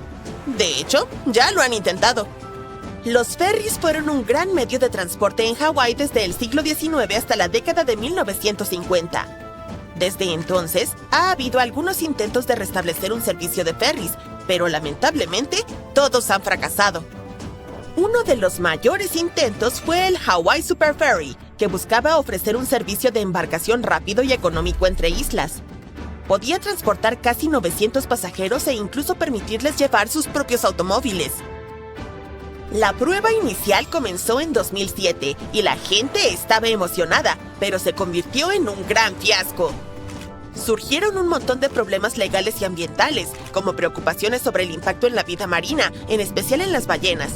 Speaker 2: De hecho, ya lo han intentado. Los ferries fueron un gran medio de transporte en Hawái desde el siglo XIX hasta la década de 1950. Desde entonces, ha habido algunos intentos de restablecer un servicio de ferries, pero lamentablemente, todos han fracasado. Uno de los mayores intentos fue el Hawaii Super Ferry, que buscaba ofrecer un servicio de embarcación rápido y económico entre islas. Podía transportar casi 900 pasajeros e incluso permitirles llevar sus propios automóviles. La prueba inicial comenzó en 2007 y la gente estaba emocionada, pero se convirtió en un gran fiasco. Surgieron un montón de problemas legales y ambientales, como preocupaciones sobre el impacto en la vida marina, en especial en las ballenas.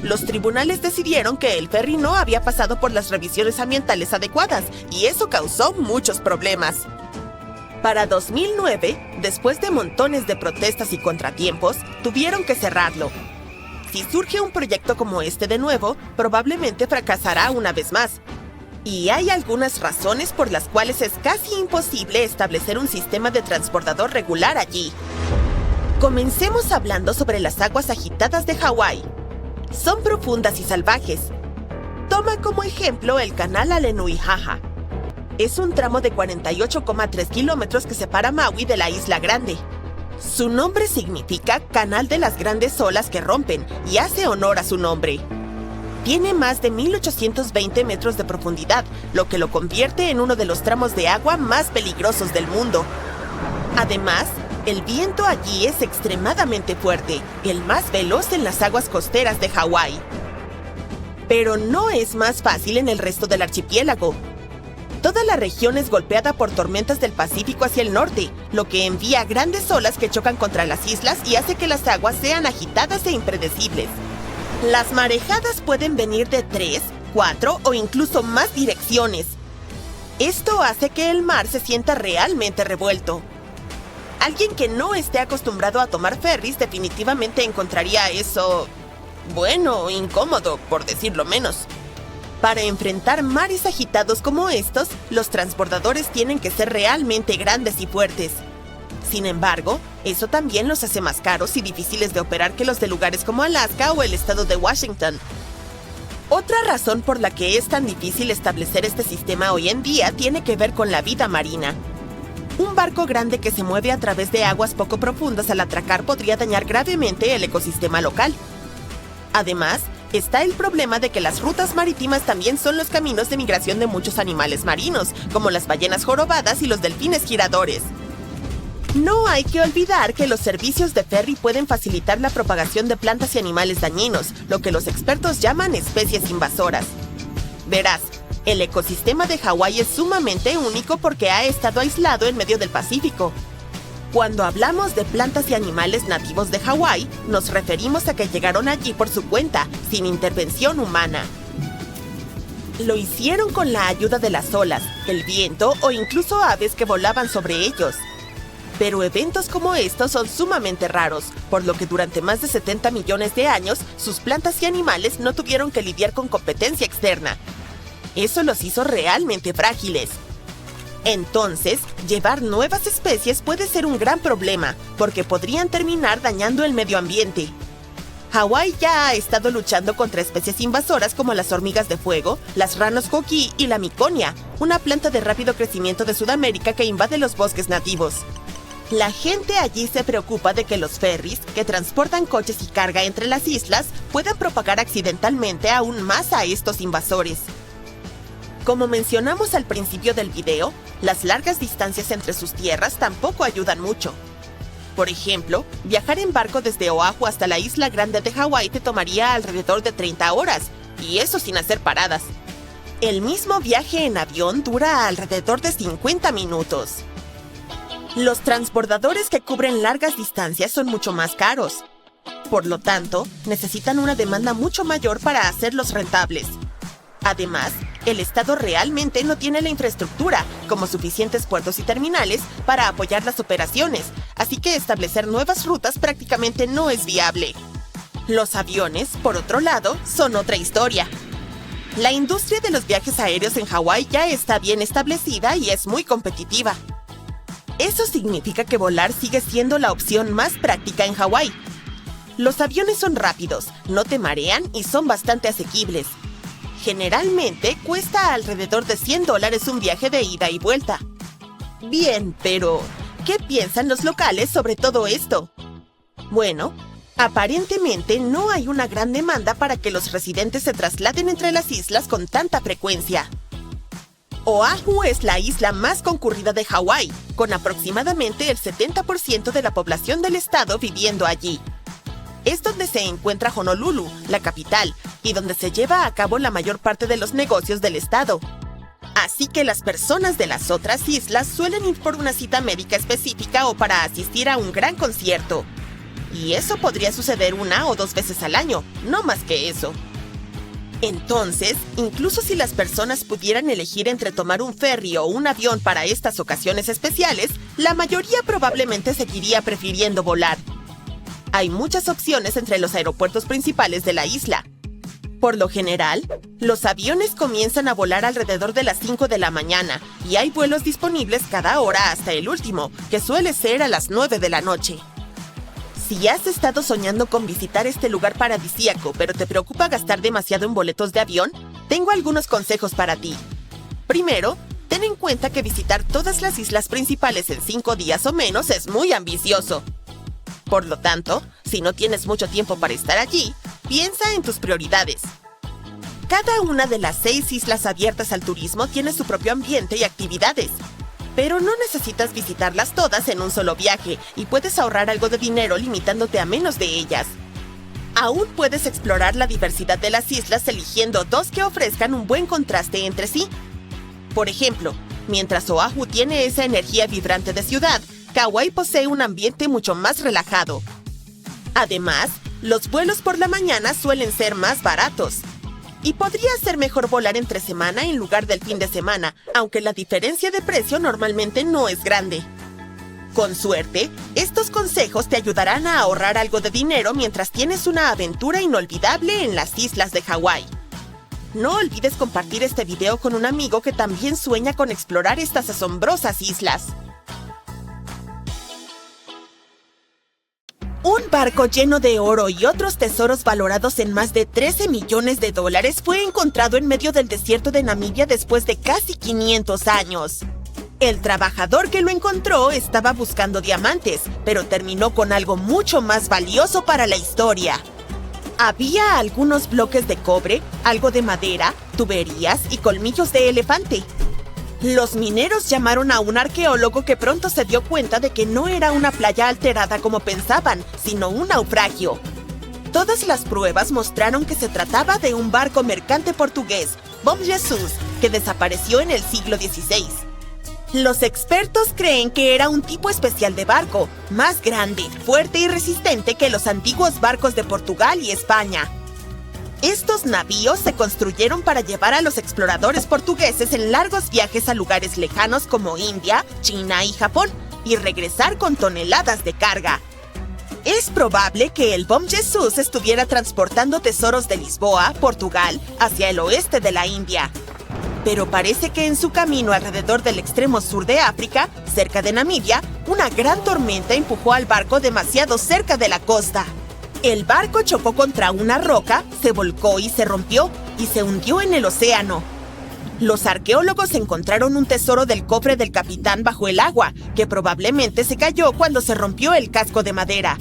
Speaker 2: Los tribunales decidieron que el ferry no había pasado por las revisiones ambientales adecuadas y eso causó muchos problemas. Para 2009, después de montones de protestas y contratiempos, tuvieron que cerrarlo. Si surge un proyecto como este de nuevo, probablemente fracasará una vez más. Y hay algunas razones por las cuales es casi imposible establecer un sistema de transportador regular allí. Comencemos hablando sobre las aguas agitadas de Hawái. Son profundas y salvajes. Toma como ejemplo el canal Alenuihaha. Es un tramo de 48,3 kilómetros que separa Maui de la Isla Grande. Su nombre significa Canal de las Grandes Olas que Rompen y hace honor a su nombre. Tiene más de 1,820 metros de profundidad, lo que lo convierte en uno de los tramos de agua más peligrosos del mundo. Además, el viento allí es extremadamente fuerte, el más veloz en las aguas costeras de Hawái. Pero no es más fácil en el resto del archipiélago. Toda la región es golpeada por tormentas del Pacífico hacia el norte, lo que envía grandes olas que chocan contra las islas y hace que las aguas sean agitadas e impredecibles. Las marejadas pueden venir de 3, 4 o incluso más direcciones. Esto hace que el mar se sienta realmente revuelto. Alguien que no esté acostumbrado a tomar ferries definitivamente encontraría eso, bueno, incómodo, por decirlo menos. Para enfrentar mares agitados como estos, los transbordadores tienen que ser realmente grandes y fuertes. Sin embargo, eso también los hace más caros y difíciles de operar que los de lugares como Alaska o el estado de Washington. Otra razón por la que es tan difícil establecer este sistema hoy en día tiene que ver con la vida marina. Un barco grande que se mueve a través de aguas poco profundas al atracar podría dañar gravemente el ecosistema local. Además, está el problema de que las rutas marítimas también son los caminos de migración de muchos animales marinos, como las ballenas jorobadas y los delfines giradores. No hay que olvidar que los servicios de ferry pueden facilitar la propagación de plantas y animales dañinos, lo que los expertos llaman especies invasoras. Verás, el ecosistema de Hawái es sumamente único porque ha estado aislado en medio del Pacífico. Cuando hablamos de plantas y animales nativos de Hawái, nos referimos a que llegaron allí por su cuenta, sin intervención humana. Lo hicieron con la ayuda de las olas, el viento o incluso aves que volaban sobre ellos. Pero eventos como estos son sumamente raros, por lo que durante más de 70 millones de años, sus plantas y animales no tuvieron que lidiar con competencia externa. Eso los hizo realmente frágiles. Entonces, llevar nuevas especies puede ser un gran problema, porque podrían terminar dañando el medio ambiente. Hawái ya ha estado luchando contra especies invasoras como las hormigas de fuego, las ranas coquí y la miconia, una planta de rápido crecimiento de Sudamérica que invade los bosques nativos. La gente allí se preocupa de que los ferries, que transportan coches y carga entre las islas, puedan propagar accidentalmente aún más a estos invasores. Como mencionamos al principio del video, las largas distancias entre sus tierras tampoco ayudan mucho. Por ejemplo, viajar en barco desde Oahu hasta la isla grande de Hawái te tomaría alrededor de 30 horas, y eso sin hacer paradas. El mismo viaje en avión dura alrededor de 50 minutos. Los transbordadores que cubren largas distancias son mucho más caros. Por lo tanto, necesitan una demanda mucho mayor para hacerlos rentables. Además, el Estado realmente no tiene la infraestructura, como suficientes puertos y terminales, para apoyar las operaciones, así que establecer nuevas rutas prácticamente no es viable. Los aviones, por otro lado, son otra historia. La industria de los viajes aéreos en Hawái ya está bien establecida y es muy competitiva. Eso significa que volar sigue siendo la opción más práctica en Hawái. Los aviones son rápidos, no te marean y son bastante asequibles. Generalmente cuesta alrededor de $100 un viaje de ida y vuelta. Bien, pero ¿qué piensan los locales sobre todo esto? Bueno, aparentemente no hay una gran demanda para que los residentes se trasladen entre las islas con tanta frecuencia. Oahu es la isla más concurrida de Hawái, con aproximadamente el 70% de la población del estado viviendo allí. Es donde se encuentra Honolulu, la capital, y donde se lleva a cabo la mayor parte de los negocios del estado. Así que las personas de las otras islas suelen ir por una cita médica específica o para asistir a un gran concierto. Y eso podría suceder 1 o 2 veces al año, no más que eso. Entonces, incluso si las personas pudieran elegir entre tomar un ferry o un avión para estas ocasiones especiales, la mayoría probablemente seguiría prefiriendo volar. Hay muchas opciones entre los aeropuertos principales de la isla. Por lo general, los aviones comienzan a volar alrededor de las 5 de la mañana y hay vuelos disponibles cada hora hasta el último, que suele ser a las 9 de la noche. Si has estado soñando con visitar este lugar paradisíaco, pero te preocupa gastar demasiado en boletos de avión, tengo algunos consejos para ti. Primero, ten en cuenta que visitar todas las islas principales en 5 días o menos es muy ambicioso. Por lo tanto, si no tienes mucho tiempo para estar allí, piensa en tus prioridades. Cada una de las 6 islas abiertas al turismo tiene su propio ambiente y actividades. Pero no necesitas visitarlas todas en un solo viaje y puedes ahorrar algo de dinero limitándote a menos de ellas. Aún puedes explorar la diversidad de las islas eligiendo 2 que ofrezcan un buen contraste entre sí. Por ejemplo, mientras Oahu tiene esa energía vibrante de ciudad, Kauai posee un ambiente mucho más relajado. Además, los vuelos por la mañana suelen ser más baratos. y podría ser mejor volar entre semana en lugar del fin de semana, aunque la diferencia de precio normalmente no es grande. Con suerte, estos consejos te ayudarán a ahorrar algo de dinero mientras tienes una aventura inolvidable en las islas de Hawái. No olvides compartir este video con un amigo que también sueña con explorar estas asombrosas islas. Un barco lleno de oro y otros tesoros valorados en más de 13 millones de dólares fue encontrado en medio del desierto de Namibia después de casi 500 años. El trabajador que lo encontró estaba buscando diamantes, pero terminó con algo mucho más valioso para la historia. Había algunos bloques de cobre, algo de madera, tuberías y colmillos de elefante. Los mineros llamaron a un arqueólogo que pronto se dio cuenta de que no era una playa alterada como pensaban, sino un naufragio. Todas las pruebas mostraron que se trataba de un barco mercante portugués, Bom Jesus, que desapareció en el siglo XVI. Los expertos creen que era un tipo especial de barco, más grande, fuerte y resistente que los antiguos barcos de Portugal y España. Estos navíos se construyeron para llevar a los exploradores portugueses en largos viajes a lugares lejanos como India, China y Japón, y regresar con toneladas de carga. Es probable que el Bom Jesus estuviera transportando tesoros de Lisboa, Portugal, hacia el oeste de la India. Pero parece que en su camino alrededor del extremo sur de África, cerca de Namibia, una gran tormenta empujó al barco demasiado cerca de la costa. El barco chocó contra una roca, se volcó y se rompió, y se hundió en el océano. Los arqueólogos encontraron un tesoro del cofre del capitán bajo el agua, que probablemente se cayó cuando se rompió el casco de madera.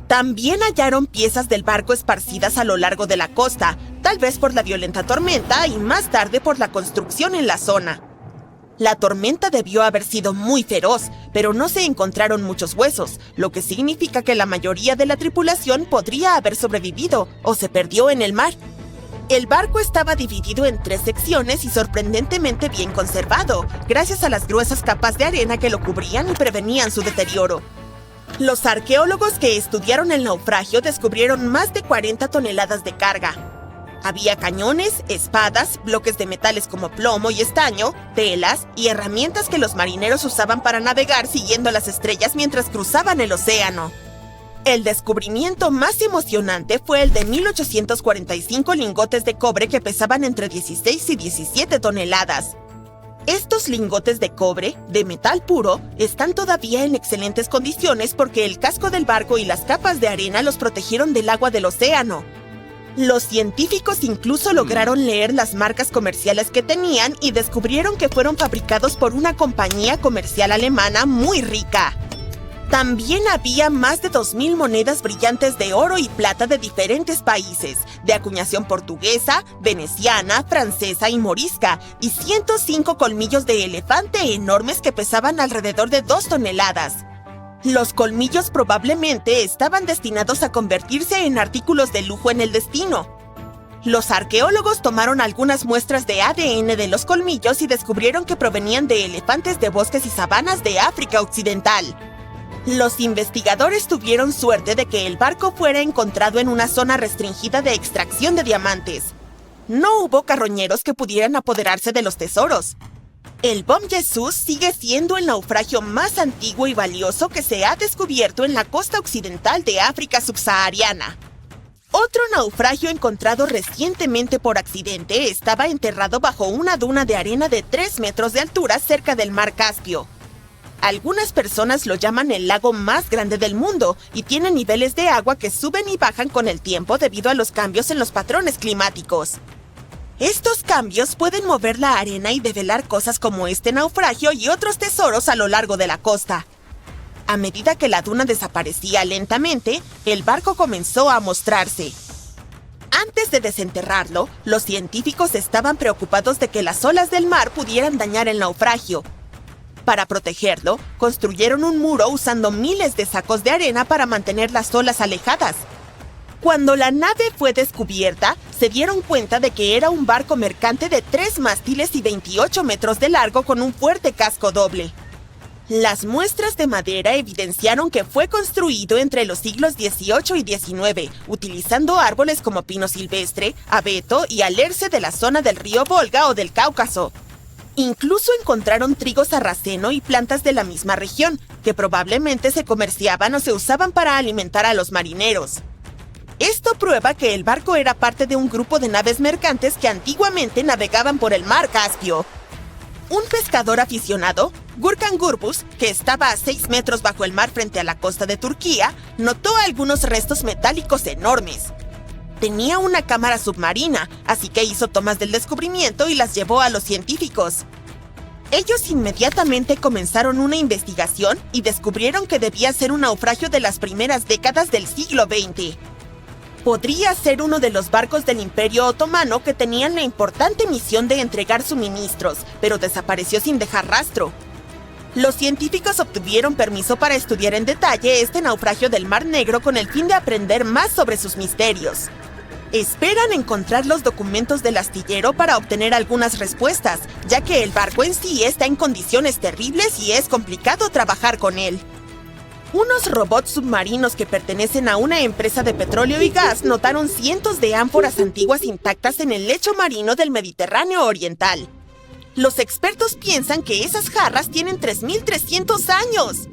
Speaker 2: También hallaron piezas del barco esparcidas a lo largo de la costa, tal vez por la violenta tormenta y más tarde por la construcción en la zona. La tormenta debió haber sido muy feroz, pero no se encontraron muchos huesos, lo que significa que la mayoría de la tripulación podría haber sobrevivido o se perdió en el mar. El barco estaba dividido en 3 secciones y sorprendentemente bien conservado, gracias a las gruesas capas de arena que lo cubrían y prevenían su deterioro. Los arqueólogos que estudiaron el naufragio descubrieron más de 40 toneladas de carga. Había cañones, espadas, bloques de metales como plomo y estaño, telas y herramientas que los marineros usaban para navegar siguiendo las estrellas mientras cruzaban el océano. El descubrimiento más emocionante fue el de 1845 lingotes de cobre que pesaban entre 16 y 17 toneladas. Estos lingotes de cobre, de metal puro, están todavía en excelentes condiciones porque el casco del barco y las capas de arena los protegieron del agua del océano. Los científicos incluso lograron leer las marcas comerciales que tenían y descubrieron que fueron fabricados por una compañía comercial alemana muy rica. También había más de 2,000 monedas brillantes de oro y plata de diferentes países, de acuñación portuguesa, veneciana, francesa y morisca, y 105 colmillos de elefante enormes que pesaban alrededor de 2 toneladas. Los colmillos probablemente estaban destinados a convertirse en artículos de lujo en el destino. Los arqueólogos tomaron algunas muestras de ADN de los colmillos y descubrieron que provenían de elefantes de bosques y sabanas de África Occidental. Los investigadores tuvieron suerte de que el barco fuera encontrado en una zona restringida de extracción de diamantes. No hubo carroñeros que pudieran apoderarse de los tesoros. El Bom Jesus sigue siendo el naufragio más antiguo y valioso que se ha descubierto en la costa occidental de África subsahariana. Otro naufragio encontrado recientemente por accidente estaba enterrado bajo una duna de arena de 3 metros de altura cerca del mar Caspio. Algunas personas lo llaman el lago más grande del mundo y tiene niveles de agua que suben y bajan con el tiempo debido a los cambios en los patrones climáticos. Estos cambios pueden mover la arena y develar cosas como este naufragio y otros tesoros a lo largo de la costa. A medida que la duna desaparecía lentamente, el barco comenzó a mostrarse. Antes de desenterrarlo, los científicos estaban preocupados de que las olas del mar pudieran dañar el naufragio. Para protegerlo, construyeron un muro usando miles de sacos de arena para mantener las olas alejadas. Cuando la nave fue descubierta, se dieron cuenta de que era un barco mercante de 3 mástiles y 28 metros de largo con un fuerte casco doble. Las muestras de madera evidenciaron que fue construido entre los siglos XVIII y XIX, utilizando árboles como pino silvestre, abeto y alerce de la zona del río Volga o del Cáucaso. Incluso encontraron trigo sarraceno y plantas de la misma región, que probablemente se comerciaban o se usaban para alimentar a los marineros. Esto prueba que el barco era parte de un grupo de naves mercantes que antiguamente navegaban por el mar Caspio. Un pescador aficionado, Gurkan Gurbuz, que estaba a 6 metros bajo el mar frente a la costa de Turquía, notó algunos restos metálicos enormes. Tenía una cámara submarina, así que hizo tomas del descubrimiento y las llevó a los científicos. Ellos inmediatamente comenzaron una investigación y descubrieron que debía ser un naufragio de las primeras décadas del siglo XX. Podría ser uno de los barcos del Imperio Otomano que tenían la importante misión de entregar suministros, pero desapareció sin dejar rastro. Los científicos obtuvieron permiso para estudiar en detalle este naufragio del Mar Negro con el fin de aprender más sobre sus misterios. Esperan encontrar los documentos del astillero para obtener algunas respuestas, ya que el barco en sí está en condiciones terribles y es complicado trabajar con él. Unos robots submarinos que pertenecen a una empresa de petróleo y gas notaron cientos de ánforas antiguas intactas en el lecho marino del Mediterráneo Oriental. Los expertos piensan que esas jarras tienen 3.300 años.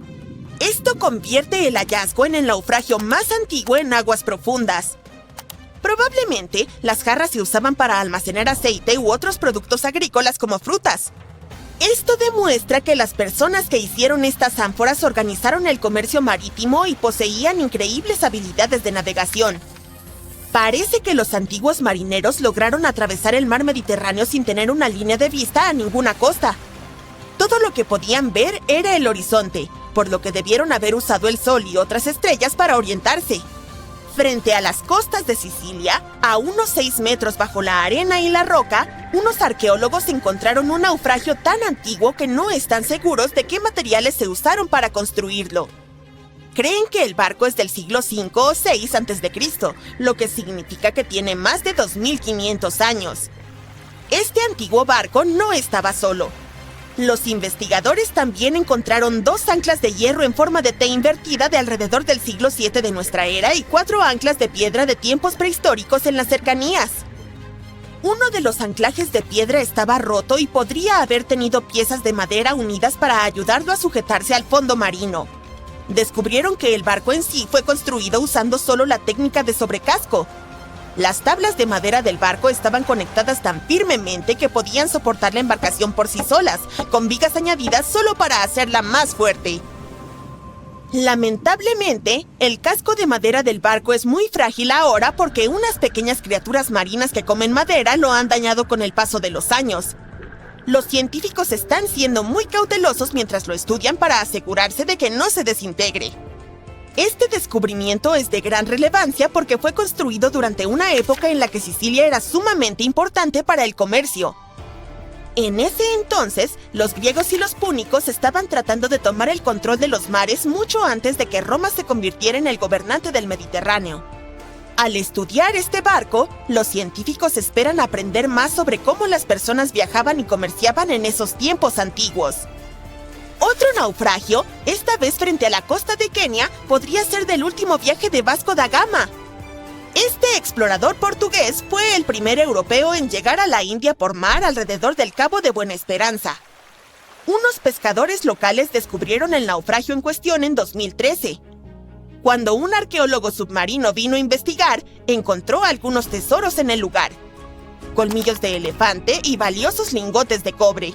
Speaker 2: Esto convierte el hallazgo en el naufragio más antiguo en aguas profundas. Probablemente, las jarras se usaban para almacenar aceite u otros productos agrícolas como frutas. Esto demuestra que las personas que hicieron estas ánforas organizaron el comercio marítimo y poseían increíbles habilidades de navegación. Parece que los antiguos marineros lograron atravesar el mar Mediterráneo sin tener una línea de vista a ninguna costa. Todo lo que podían ver era el horizonte, por lo que debieron haber usado el sol y otras estrellas para orientarse. Frente a las costas de Sicilia, a unos 6 metros bajo la arena y la roca, unos arqueólogos encontraron un naufragio tan antiguo que no están seguros de qué materiales se usaron para construirlo. Creen que el barco es del siglo V o VI a.C., lo que significa que tiene más de 2.500 años. Este antiguo barco no estaba solo. Los investigadores también encontraron 2 anclas de hierro en forma de T invertida de alrededor del siglo VII de nuestra era y 4 anclas de piedra de tiempos prehistóricos en las cercanías. Uno de los anclajes de piedra estaba roto y podría haber tenido piezas de madera unidas para ayudarlo a sujetarse al fondo marino. Descubrieron que el barco en sí fue construido usando solo la técnica de sobrecasco. Las tablas de madera del barco estaban conectadas tan firmemente que podían soportar la embarcación por sí solas, con vigas añadidas solo para hacerla más fuerte. Lamentablemente, el casco de madera del barco es muy frágil ahora porque unas pequeñas criaturas marinas que comen madera lo han dañado con el paso de los años. Los científicos están siendo muy cautelosos mientras lo estudian para asegurarse de que no se desintegre. Este descubrimiento es de gran relevancia porque fue construido durante una época en la que Sicilia era sumamente importante para el comercio. En ese entonces, los griegos y los púnicos estaban tratando de tomar el control de los mares mucho antes de que Roma se convirtiera en el gobernante del Mediterráneo. Al estudiar este barco, los científicos esperan aprender más sobre cómo las personas viajaban y comerciaban en esos tiempos antiguos. Otro naufragio, esta vez frente a la costa de Kenia, podría ser del último viaje de Vasco da Gama. Este explorador portugués fue el primer europeo en llegar a la India por mar alrededor del Cabo de Buena Esperanza. Unos pescadores locales descubrieron el naufragio en cuestión en 2013. Cuando un arqueólogo submarino vino a investigar, encontró algunos tesoros en el lugar: colmillos de elefante y valiosos lingotes de cobre.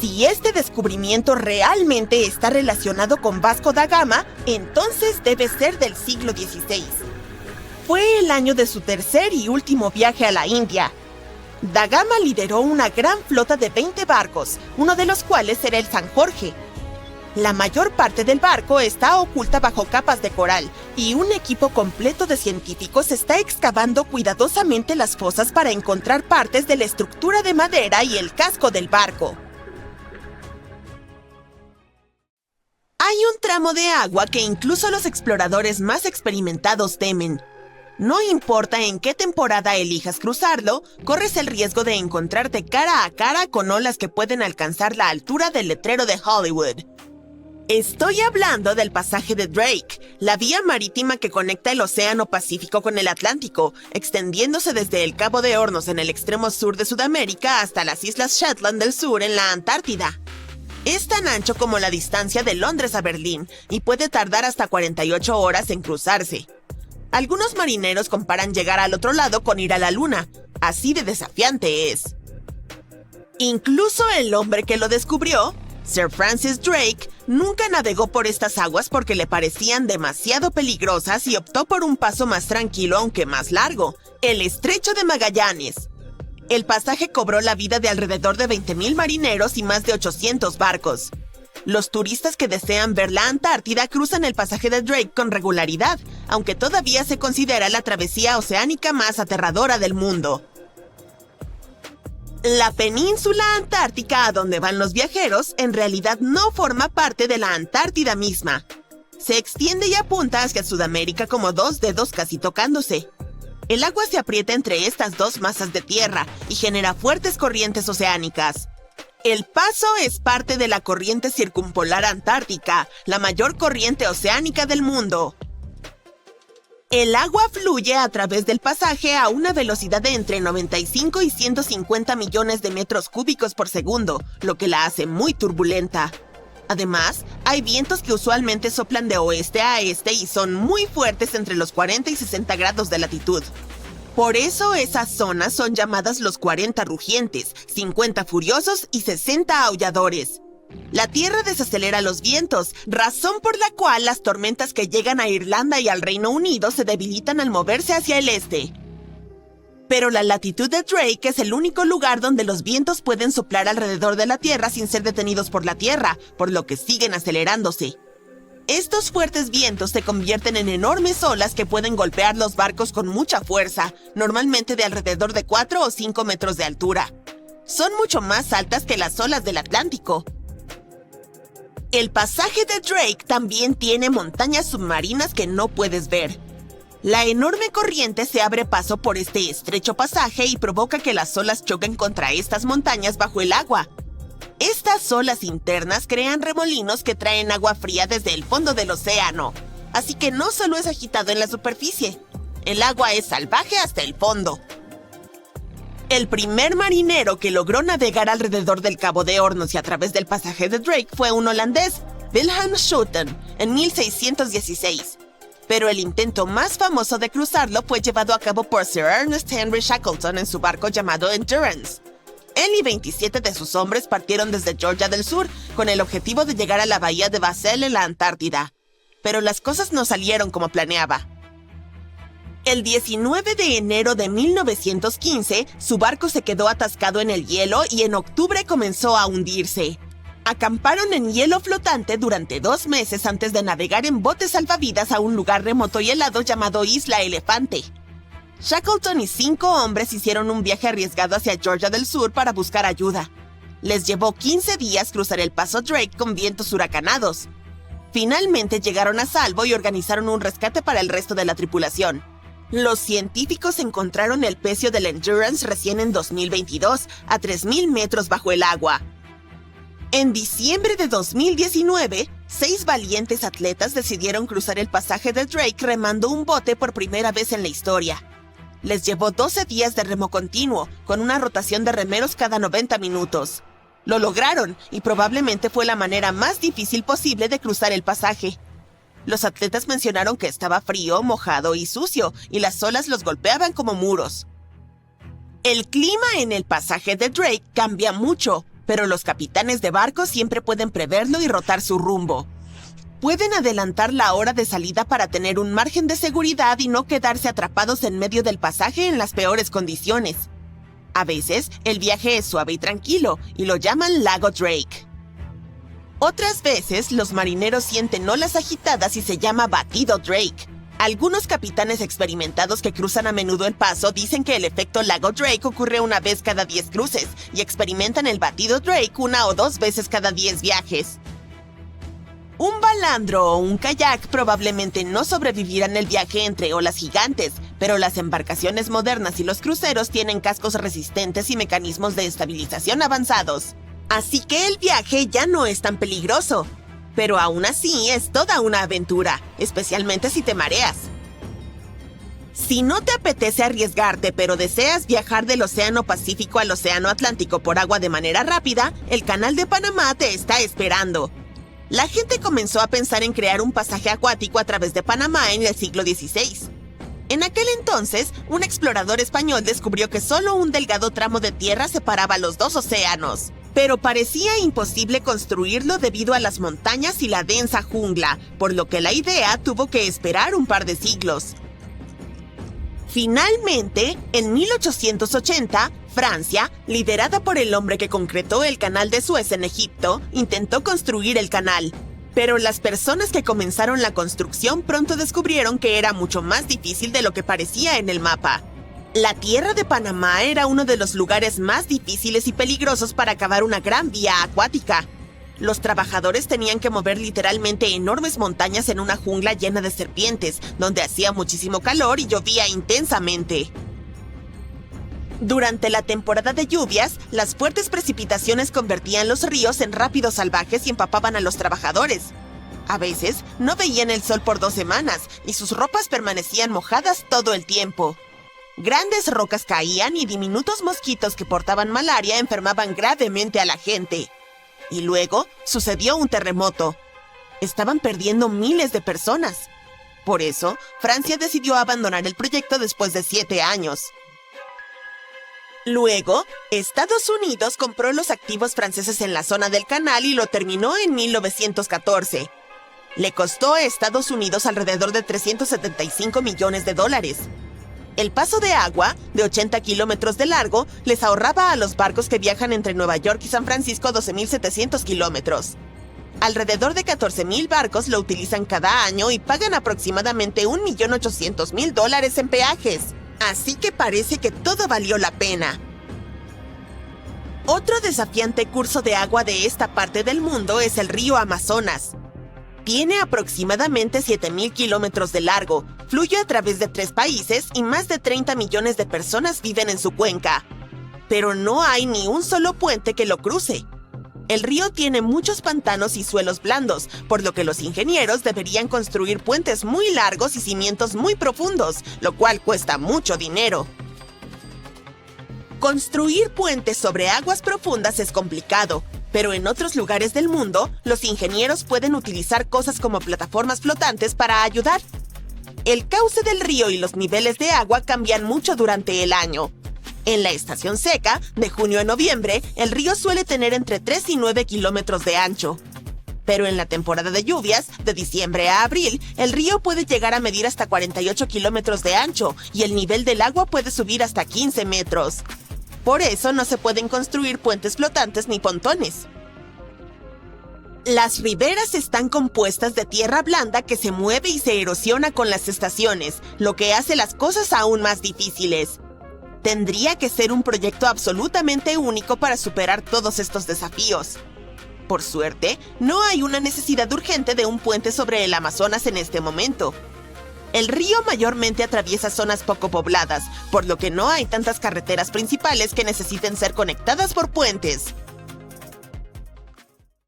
Speaker 2: Si este descubrimiento realmente está relacionado con Vasco da Gama, entonces debe ser del siglo XVI. Fue el año de su tercer y último viaje a la India. Da Gama lideró una gran flota de 20 barcos, uno de los cuales era el San Jorge. La mayor parte del barco está oculta bajo capas de coral, y un equipo completo de científicos está excavando cuidadosamente las fosas para encontrar partes de la estructura de madera y el casco del barco. Hay un tramo de agua que incluso los exploradores más experimentados temen. No importa en qué temporada elijas cruzarlo, corres el riesgo de encontrarte cara a cara con olas que pueden alcanzar la altura del letrero de Hollywood. Estoy hablando del pasaje de Drake, la vía marítima que conecta el Océano Pacífico con el Atlántico, extendiéndose desde el Cabo de Hornos en el extremo sur de Sudamérica hasta las Islas Shetland del Sur en la Antártida. Es tan ancho como la distancia de Londres a Berlín y puede tardar hasta 48 horas en cruzarse. Algunos marineros comparan llegar al otro lado con ir a la luna, así de desafiante es. Incluso el hombre que lo descubrió, Sir Francis Drake, nunca navegó por estas aguas porque le parecían demasiado peligrosas y optó por un paso más tranquilo aunque más largo, el Estrecho de Magallanes. El pasaje cobró la vida de alrededor de 20,000 marineros y más de 800 barcos. Los turistas que desean ver la Antártida cruzan el pasaje de Drake con regularidad, aunque todavía se considera la travesía oceánica más aterradora del mundo. La península antártica a donde van los viajeros en realidad no forma parte de la Antártida misma. Se extiende y apunta hacia Sudamérica como dos dedos casi tocándose. El agua se aprieta entre estas dos masas de tierra y genera fuertes corrientes oceánicas. El paso es parte de la corriente circumpolar antártica, la mayor corriente oceánica del mundo. El agua fluye a través del pasaje a una velocidad de entre 95 y 150 millones de metros cúbicos por segundo, lo que la hace muy turbulenta. Además, hay vientos que usualmente soplan de oeste a este y son muy fuertes entre los 40 y 60 grados de latitud. Por eso esas zonas son llamadas los 40 rugientes, 50 furiosos y 60 aulladores. La tierra desacelera los vientos, razón por la cual las tormentas que llegan a Irlanda y al Reino Unido se debilitan al moverse hacia el este. Pero la latitud de Drake es el único lugar donde los vientos pueden soplar alrededor de la Tierra sin ser detenidos por la Tierra, por lo que siguen acelerándose. Estos fuertes vientos se convierten en enormes olas que pueden golpear los barcos con mucha fuerza, normalmente de alrededor de 4 o 5 metros de altura. Son mucho más altas que las olas del Atlántico. El pasaje de Drake también tiene montañas submarinas que no puedes ver. La enorme corriente se abre paso por este estrecho pasaje y provoca que las olas choquen contra estas montañas bajo el agua. Estas olas internas crean remolinos que traen agua fría desde el fondo del océano. Así que no solo es agitado en la superficie, el agua es salvaje hasta el fondo. El primer marinero que logró navegar alrededor del Cabo de Hornos y a través del pasaje de Drake fue un holandés, Wilhelm Schouten, en 1616. Pero el intento más famoso de cruzarlo fue llevado a cabo por Sir Ernest Henry Shackleton en su barco llamado Endurance. Él y 27 de sus hombres partieron desde Georgia del Sur con el objetivo de llegar a la bahía de Bassel en la Antártida. Pero las cosas no salieron como planeaba. El 19 de enero de 1915, su barco se quedó atascado en el hielo y en octubre comenzó a hundirse. Acamparon en hielo flotante durante 2 meses antes de navegar en botes salvavidas a un lugar remoto y helado llamado Isla Elefante. Shackleton y 5 hombres hicieron un viaje arriesgado hacia Georgia del Sur para buscar ayuda. Les llevó 15 días cruzar el paso Drake con vientos huracanados. Finalmente llegaron a salvo y organizaron un rescate para el resto de la tripulación. Los científicos encontraron el pecio del Endurance recién en 2022, a 3,000 metros bajo el agua. En diciembre de 2019, 6 valientes atletas decidieron cruzar el pasaje de Drake remando un bote por primera vez en la historia. Les llevó 12 días de remo continuo, con una rotación de remeros cada 90 minutos. Lo lograron, y probablemente fue la manera más difícil posible de cruzar el pasaje. Los atletas mencionaron que estaba frío, mojado y sucio, y las olas los golpeaban como muros. El clima en el pasaje de Drake cambia mucho, pero los capitanes de barcos siempre pueden preverlo y rotar su rumbo. Pueden adelantar la hora de salida para tener un margen de seguridad y no quedarse atrapados en medio del pasaje en las peores condiciones. A veces, el viaje es suave y tranquilo, y lo llaman Lago Drake. Otras veces, los marineros sienten olas agitadas y se llama Batido Drake. Algunos capitanes experimentados que cruzan a menudo el paso dicen que el efecto Lago Drake ocurre una vez cada 10 cruces y experimentan el Batido Drake 1 o 2 veces cada 10 viajes. Un balandro o un kayak probablemente no sobrevivirán el viaje entre olas gigantes, pero las embarcaciones modernas y los cruceros tienen cascos resistentes y mecanismos de estabilización avanzados. Así que el viaje ya no es tan peligroso. Pero aún así es toda una aventura, especialmente si te mareas. Si no te apetece arriesgarte, pero deseas viajar del Océano Pacífico al Océano Atlántico por agua de manera rápida, el Canal de Panamá te está esperando. La gente comenzó a pensar en crear un pasaje acuático a través de Panamá en el siglo XVI. En aquel entonces, un explorador español descubrió que solo un delgado tramo de tierra separaba los dos océanos. Pero parecía imposible construirlo debido a las montañas y la densa jungla, por lo que la idea tuvo que esperar un par de siglos. Finalmente, en 1880, Francia, liderada por el hombre que concretó el Canal de Suez en Egipto, intentó construir el canal. Pero las personas que comenzaron la construcción pronto descubrieron que era mucho más difícil de lo que parecía en el mapa. La tierra de Panamá era uno de los lugares más difíciles y peligrosos para cavar una gran vía acuática. Los trabajadores tenían que mover literalmente enormes montañas en una jungla llena de serpientes, donde hacía muchísimo calor y llovía intensamente. Durante la temporada de lluvias, las fuertes precipitaciones convertían los ríos en rápidos salvajes y empapaban a los trabajadores. A veces, no veían el sol por 2 semanas y sus ropas permanecían mojadas todo el tiempo. Grandes rocas caían y diminutos mosquitos que portaban malaria enfermaban gravemente a la gente. Y luego sucedió un terremoto. Estaban perdiendo miles de personas. Por eso, Francia decidió abandonar el proyecto después de 7 años. Luego, Estados Unidos compró los activos franceses en la zona del canal y lo terminó en 1914. Le costó a Estados Unidos alrededor de $375 millones. El paso de agua, de 80 kilómetros de largo, les ahorraba a los barcos que viajan entre Nueva York y San Francisco 12.700 kilómetros. Alrededor de 14,000 barcos lo utilizan cada año y pagan aproximadamente $1.800.000 en peajes. Así que parece que todo valió la pena. Otro desafiante curso de agua de esta parte del mundo es el río Amazonas. Tiene aproximadamente 7,000 kilómetros de largo, fluye a través de 3 países y más de 30 millones de personas viven en su cuenca. Pero no hay ni un solo puente que lo cruce. El río tiene muchos pantanos y suelos blandos, por lo que los ingenieros deberían construir puentes muy largos y cimientos muy profundos, lo cual cuesta mucho dinero. Construir puentes sobre aguas profundas es complicado, pero en otros lugares del mundo, los ingenieros pueden utilizar cosas como plataformas flotantes para ayudar. El cauce del río y los niveles de agua cambian mucho durante el año. En la estación seca, de junio a noviembre, el río suele tener entre 3 y 9 kilómetros de ancho. Pero en la temporada de lluvias, de diciembre a abril, el río puede llegar a medir hasta 48 kilómetros de ancho y el nivel del agua puede subir hasta 15 metros. Por eso no se pueden construir puentes flotantes ni pontones. Las riberas están compuestas de tierra blanda que se mueve y se erosiona con las estaciones, lo que hace las cosas aún más difíciles. Tendría que ser un proyecto absolutamente único para superar todos estos desafíos. Por suerte, no hay una necesidad urgente de un puente sobre el Amazonas en este momento. El río mayormente atraviesa zonas poco pobladas, por lo que no hay tantas carreteras principales que necesiten ser conectadas por puentes.